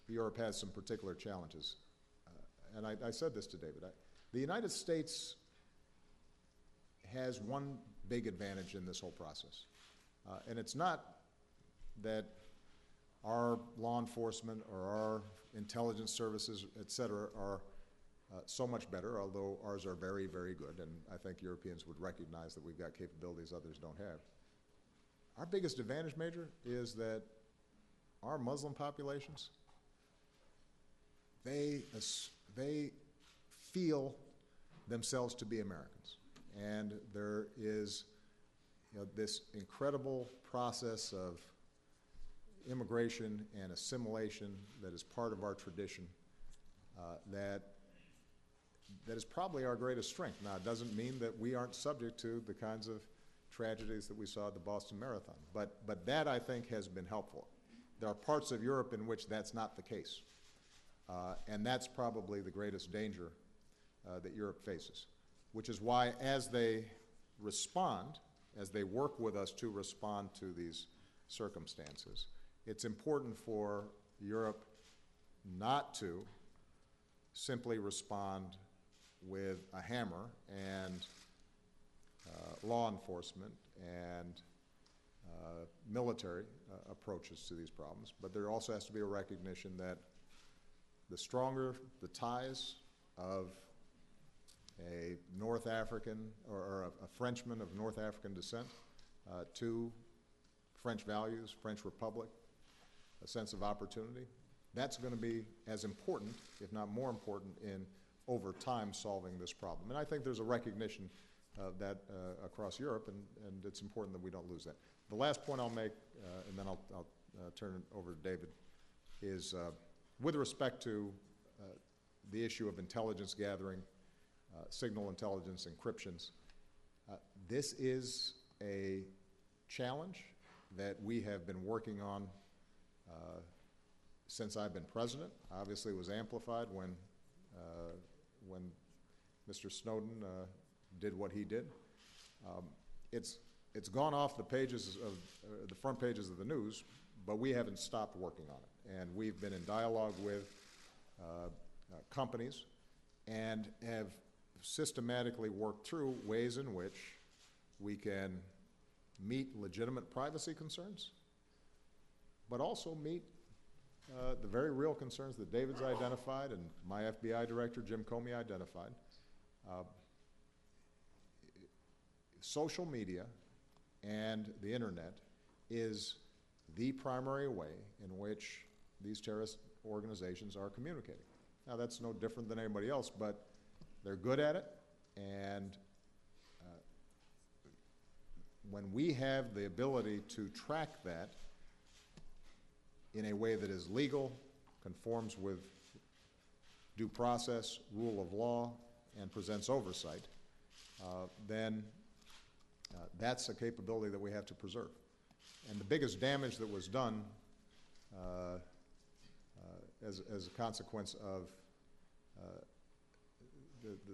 Europe has some particular challenges. And I said this to David. The United States has one big advantage in this whole process. And it's not that our law enforcement or our intelligence services, et cetera, are so much better, although ours are very, very good, and I think Europeans would recognize that we've got capabilities others don't have. Our biggest advantage, Major, is that our Muslim populations, they feel themselves to be Americans. And there is this incredible process of immigration and assimilation that is part of our tradition that is probably our greatest strength. Now, it doesn't mean that we aren't subject to the kinds of tragedies that we saw at the Boston Marathon, but that, I think, has been helpful. There are parts of Europe in which that's not the case, and that's probably the greatest danger that Europe faces, which is why as they respond, as they work with us to respond to these circumstances, it's important for Europe not to simply respond with a hammer and law enforcement and military approaches to these problems, but there also has to be a recognition that the stronger the ties of a North African or a Frenchman of North African descent to French values, French Republic, a sense of opportunity, that's going to be as important, if not more important, in over time solving this problem. And I think there's a recognition of that across Europe, and it's important that we don't lose that. The last point I'll make, and then I'll turn it over to David, is with respect to the issue of intelligence gathering, signal intelligence, encryptions, this is a challenge that we have been working on since I've been president. Obviously, it was amplified when Mr. Snowden did what he did. It's gone off the pages of the front pages of the news, but we haven't stopped working on it, and we've been in dialogue with companies and have systematically worked through ways in which we can meet legitimate privacy concerns, but also meet the very real concerns that David's identified and my FBI director, Jim Comey, identified. Social media and the internet is the primary way in which these terrorist organizations are communicating. Now, that's no different than anybody else, but they're good at it, and when we have the ability to track that in a way that is legal, conforms with due process, rule of law, and presents oversight, then that's a capability that we have to preserve. And the biggest damage that was done as a consequence of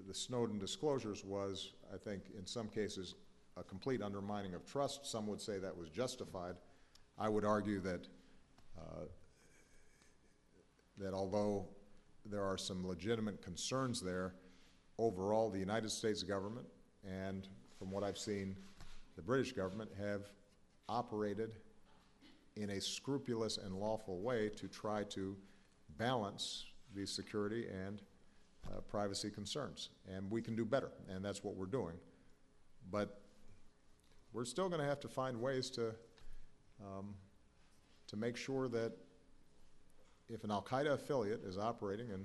the Snowden disclosures was, I think, in some cases, a complete undermining of trust. Some would say that was justified. I would argue that that although there are some legitimate concerns there, overall the United States government and, from what I've seen, the British government have operated in a scrupulous and lawful way to try to balance these security and privacy concerns. And we can do better, and that's what we're doing. But we're still going to have to find ways to make sure that if an al-Qaeda affiliate is operating in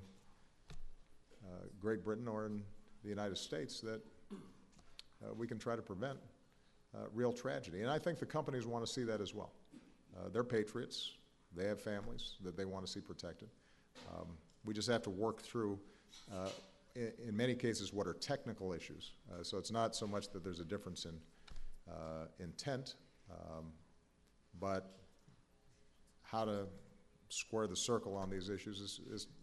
Great Britain or in the United States, that we can try to prevent real tragedy. And I think the companies want to see that as well. They're patriots. They have families that they want to see protected. We just have to work through, in many cases, what are technical issues. So it's not so much that there's a difference in intent, but how to square the circle on these issues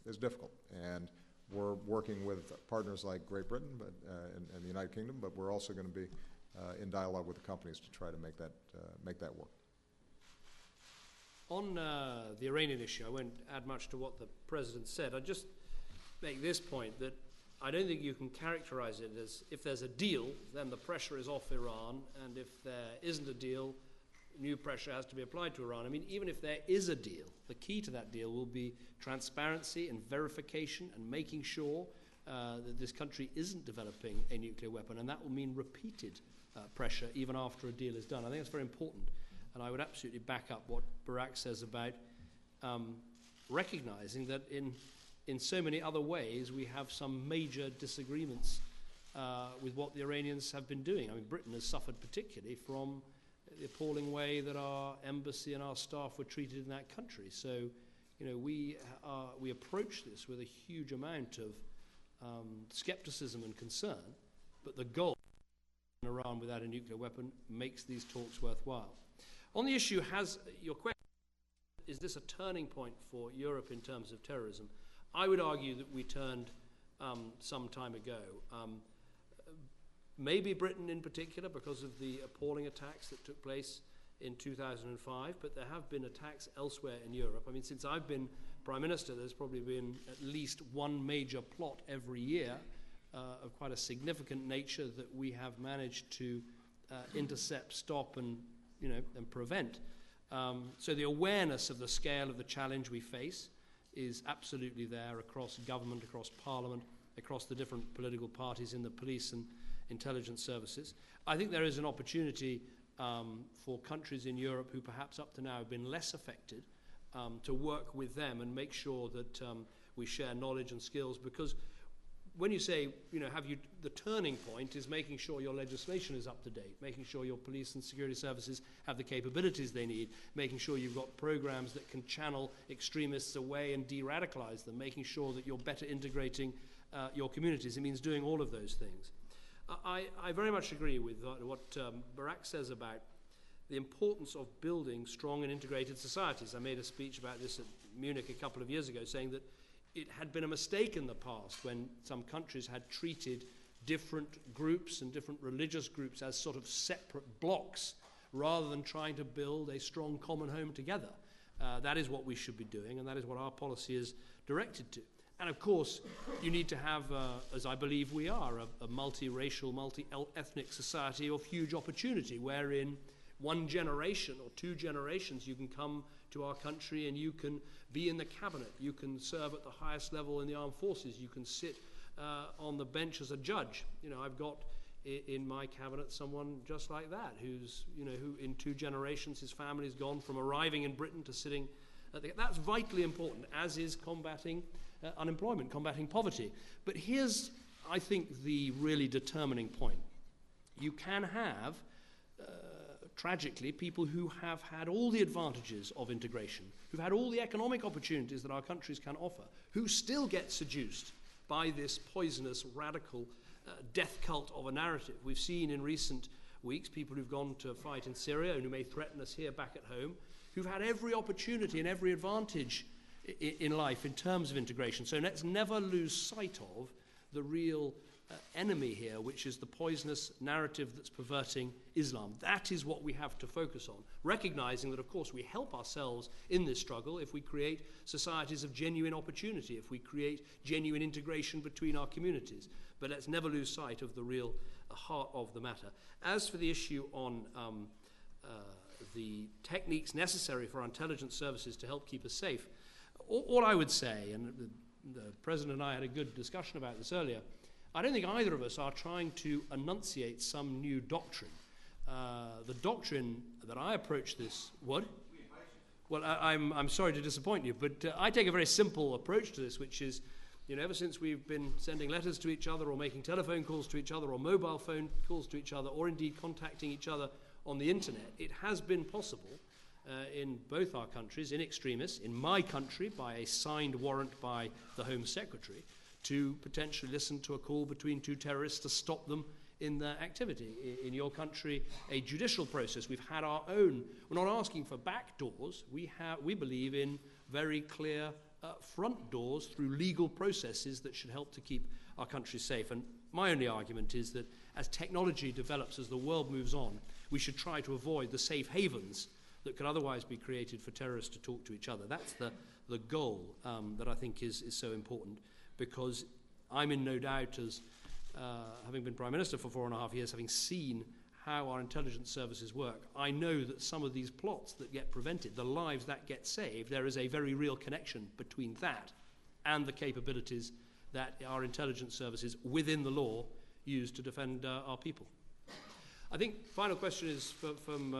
is difficult. And we're working with partners like Great Britain and the United Kingdom, but we're also going to be in dialogue with the companies to try to make that work. On the Iranian issue, I won't add much to what the President said. I'll just make this point, that I don't think you can characterize it as if there's a deal, then the pressure is off Iran, and if there isn't a deal, new pressure has to be applied to Iran. I mean, even if there is a deal, the key to that deal will be transparency and verification and making sure that this country isn't developing a nuclear weapon, and that will mean repeated pressure even after a deal is done. I think that's very important, and I would absolutely back up what Barak says about recognizing that in so many other ways we have some major disagreements with what the Iranians have been doing. I mean, Britain has suffered particularly from the appalling way that our embassy and our staff were treated in that country. So, you know, we approach this with a huge amount of skepticism and concern, but the goal in Iran without a nuclear weapon makes these talks worthwhile. On the issue, your question, is this a turning point for Europe in terms of terrorism? I would argue that we turned some time ago. Maybe Britain in particular because of the appalling attacks that took place in 2005, but there have been attacks elsewhere in Europe. I mean, since I've been Prime Minister, there's probably been at least one major plot every year of quite a significant nature that we have managed to intercept, stop, and prevent. So the awareness of the scale of the challenge we face is absolutely there across government, across Parliament, across the different political parties in the police and intelligence services. I think there is an opportunity for countries in Europe who perhaps up to now have been less affected to work with them and make sure that we share knowledge and skills, because when you say, the turning point is making sure your legislation is up to date, making sure your police and security services have the capabilities they need, making sure you've got programs that can channel extremists away and de-radicalize them, making sure that you're better integrating your communities. It means doing all of those things. I very much agree with what Barak says about the importance of building strong and integrated societies. I made a speech about this at Munich a couple of years ago, saying that it had been a mistake in the past when some countries had treated different groups and different religious groups as sort of separate blocks rather than trying to build a strong common home together. That is what we should be doing, and that is what our policy is directed to. And of course, you need to have, as I believe we are, a multiracial, multi-ethnic society of huge opportunity, wherein one generation or two generations you can come to our country and you can be in the cabinet, you can serve at the highest level in the armed forces, you can sit on the bench as a judge. I've got in my cabinet someone just like that, who in two generations his family's gone from arriving in Britain to sitting at that's vitally important, as is combating unemployment, combating poverty. But here's, I think, the really determining point. You can have tragically, people who have had all the advantages of integration, who've had all the economic opportunities that our countries can offer, who still get seduced by this poisonous, radical death cult of a narrative. We've seen in recent weeks people who've gone to fight in Syria and who may threaten us here back at home, who've had every opportunity and every advantage in life in terms of integration. So let's never lose sight of the real enemy here, which is the poisonous narrative that's perverting Islam. That is what we have to focus on, recognizing that, of course, we help ourselves in this struggle if we create societies of genuine opportunity, if we create genuine integration between our communities. But let's never lose sight of the real heart of the matter. As for the issue on the techniques necessary for our intelligence services to help keep us safe, all I would say, and the President and I had a good discussion about this earlier, I don't think either of us are trying to enunciate some new doctrine. The doctrine that I approach this, what? Well, I'm sorry to disappoint you, but I take a very simple approach to this, which is, ever since we've been sending letters to each other or making telephone calls to each other or mobile phone calls to each other or indeed contacting each other on the internet, it has been possible in both our countries, in extremis, in my country by a signed warrant by the Home Secretary, to potentially listen to a call between two terrorists to stop them in their activity. In your country, a judicial process. We've had our own. We're not asking for back doors. We believe in very clear front doors through legal processes that should help to keep our country safe. And my only argument is that as technology develops, as the world moves on, we should try to avoid the safe havens that could otherwise be created for terrorists to talk to each other. That's the goal that I think is so important, because I'm in no doubt, as having been Prime Minister for 4.5 years, having seen how our intelligence services work, I know that some of these plots that get prevented, the lives that get saved, there is a very real connection between that and the capabilities that our intelligence services within the law use to defend our people. I think final question is from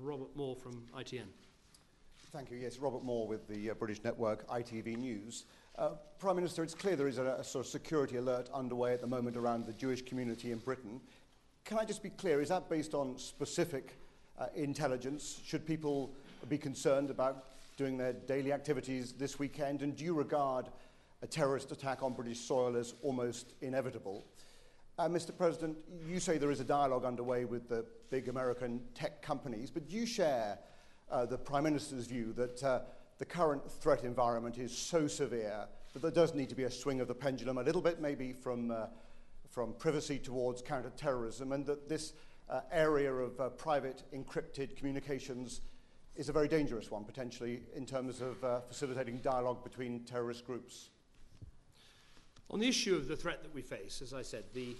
Robert Moore from ITN. Thank you. Yes, Robert Moore with the British network ITV News. Prime Minister, it's clear there is a sort of security alert underway at the moment around the Jewish community in Britain. Can I just be clear, is that based on specific intelligence? Should people be concerned about doing their daily activities this weekend? And do you regard a terrorist attack on British soil as almost inevitable? Mr. President, you say there is a dialogue underway with the big American tech companies, but do you share the Prime Minister's view that the current threat environment is so severe that there does need to be a swing of the pendulum a little bit, maybe from privacy towards counter-terrorism, and that this area of private encrypted communications is a very dangerous one, potentially, in terms of facilitating dialogue between terrorist groups? On the issue of the threat that we face, as I said, the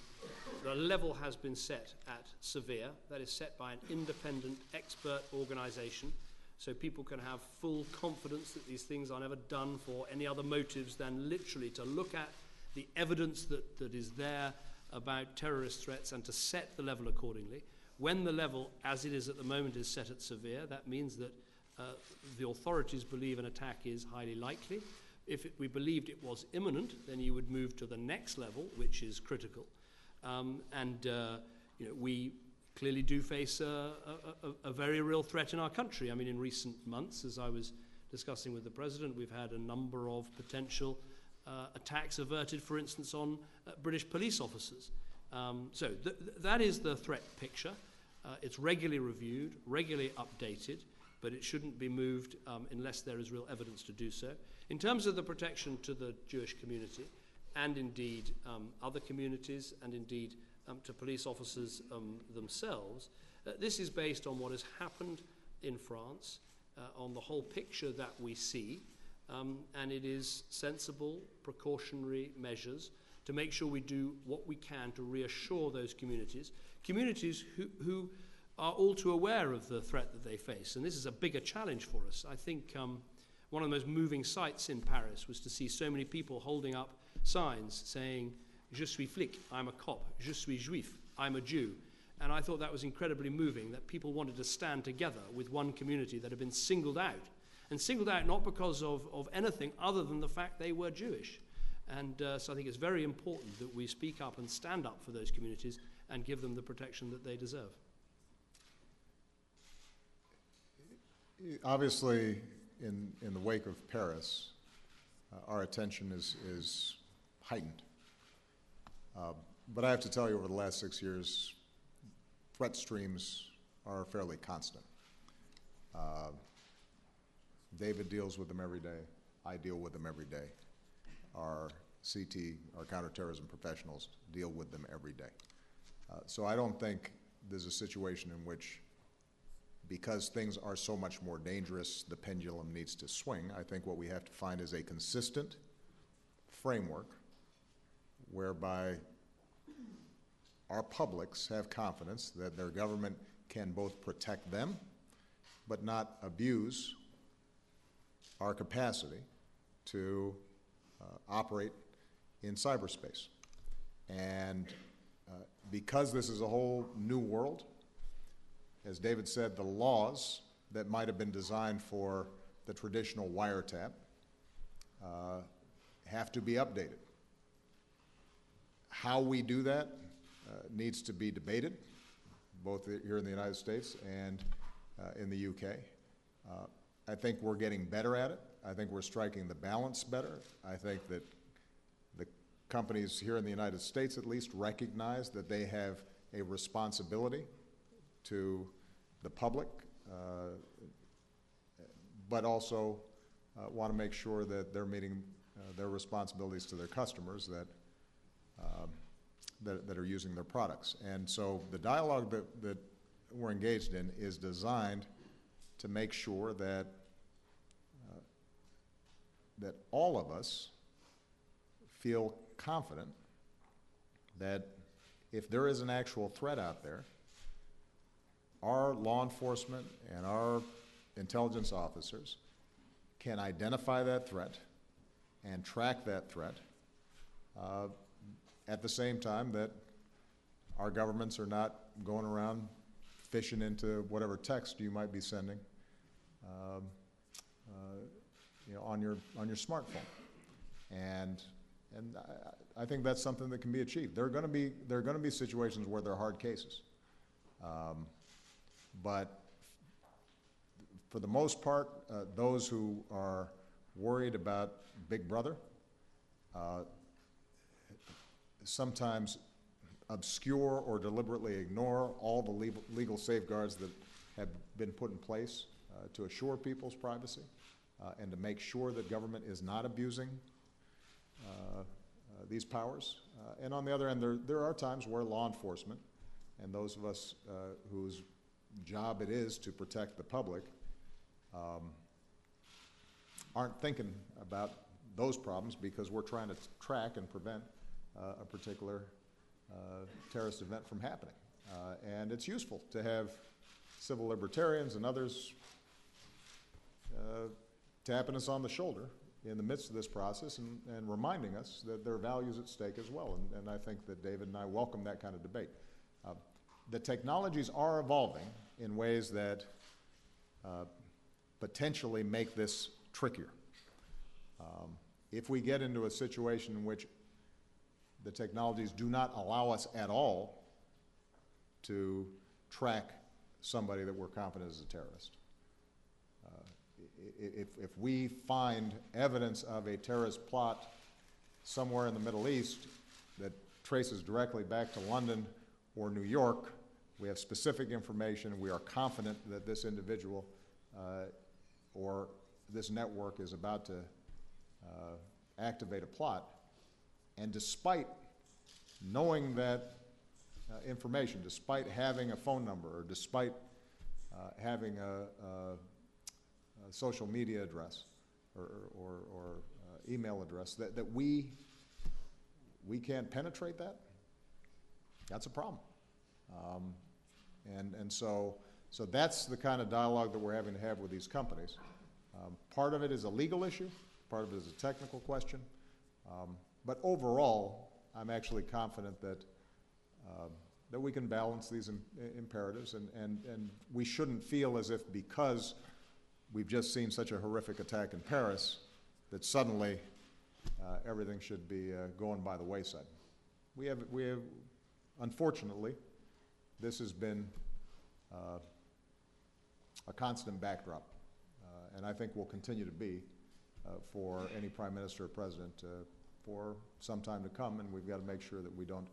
level has been set at severe. That is set by an independent expert organisation, so people can have full confidence that these things are never done for any other motives than literally to look at the evidence that is there about terrorist threats and to set the level accordingly. When the level, as it is at the moment, is set at severe, that means that the authorities believe an attack is highly likely. If we believed it was imminent, then you would move to the next level, which is critical. We clearly do face a very real threat in our country. I mean, in recent months, as I was discussing with the President, we've had a number of potential attacks averted, for instance, on British police officers. So that is the threat picture. It's regularly reviewed, regularly updated, but it shouldn't be moved unless there is real evidence to do so. In terms of the protection to the Jewish community, and indeed other communities, and indeed to police officers themselves, this is based on what has happened in France, on the whole picture that we see, and it is sensible, precautionary measures to make sure we do what we can to reassure those communities who are all too aware of the threat that they face. And this is a bigger challenge for us. I think one of the most moving sights in Paris was to see so many people holding up signs saying, "Je suis flic, I'm a cop. Je suis juif, I'm a Jew." And I thought that was incredibly moving, that people wanted to stand together with one community that had been singled out. And singled out not because of anything other than the fact they were Jewish. And so I think it's very important that we speak up and stand up for those communities and give them the protection that they deserve. Obviously, in the wake of Paris, our attention is heightened. But I have to tell you, over the last 6 years, threat streams are fairly constant. David deals with them every day. I deal with them every day. Our CT, our counterterrorism professionals, deal with them every day. So I don't think there's a situation in which, because things are so much more dangerous, the pendulum needs to swing. I think what we have to find is a consistent framework whereby our publics have confidence that their government can both protect them but not abuse our capacity to operate in cyberspace. And because this is a whole new world, as David said, the laws that might have been designed for the traditional wiretap have to be updated. How we do that needs to be debated, both here in the United States and in the UK. I think we're getting better at it. I think we're striking the balance better. I think that the companies here in the United States, at least, recognize that they have a responsibility to the public, but also want to make sure that they're meeting their responsibilities to their customers that are using their products. And so the dialogue that we're engaged in is designed to make sure that that all of us feel confident that if there is an actual threat out there, our law enforcement and our intelligence officers can identify that threat and track that threat at the same time that our governments are not going around fishing into whatever text you might be sending on your smartphone. And I think that's something that can be achieved. There are going to be situations where there are hard cases. But for the most part, those who are worried about Big Brother sometimes obscure or deliberately ignore all the legal safeguards that have been put in place to assure people's privacy and to make sure that government is not abusing these powers. And on the other end, there are times where law enforcement and those of us whose job it is to protect the public aren't thinking about those problems because we're trying to track and prevent a particular terrorist event from happening. And it's useful to have civil libertarians and others tapping us on the shoulder in the midst of this process and reminding us that there are values at stake as well. And I think that David and I welcome that kind of debate. The technologies are evolving in ways that potentially make this trickier. If we get into a situation in which the technologies do not allow us at all to track somebody that we're confident is a terrorist, if we find evidence of a terrorist plot somewhere in the Middle East that traces directly back to London or New York, we have specific information, we are confident that this individual or this network is about to activate a plot, and despite knowing that information, despite having a phone number, or despite having a social media address or email address, that we can't penetrate that, that's a problem. And so that's the kind of dialogue that we're having to have with these companies. Part of it is a legal issue, part of it is a technical question, but overall, I'm actually confident that we can balance these imperatives, and we shouldn't feel as if because we've just seen such a horrific attack in Paris that suddenly everything should be going by the wayside. We have, unfortunately, this has been a constant backdrop and I think will continue to be for any prime minister or president for some time to come, and we've got to make sure that we don't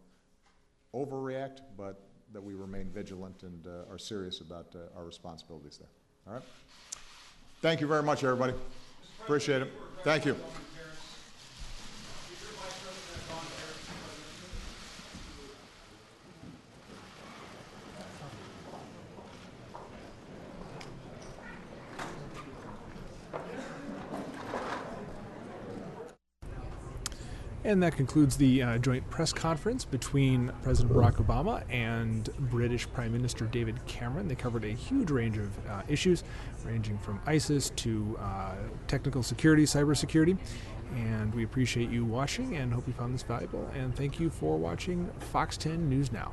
overreact, but that we remain vigilant and are serious about our responsibilities there. All right? Thank you very much, everybody. Appreciate it. Thank you. And that concludes the joint press conference between President Barack Obama and British Prime Minister David Cameron. They covered a huge range of issues, ranging from ISIS to technical security, cybersecurity. And we appreciate you watching and hope you found this valuable. And thank you for watching Fox 10 News Now.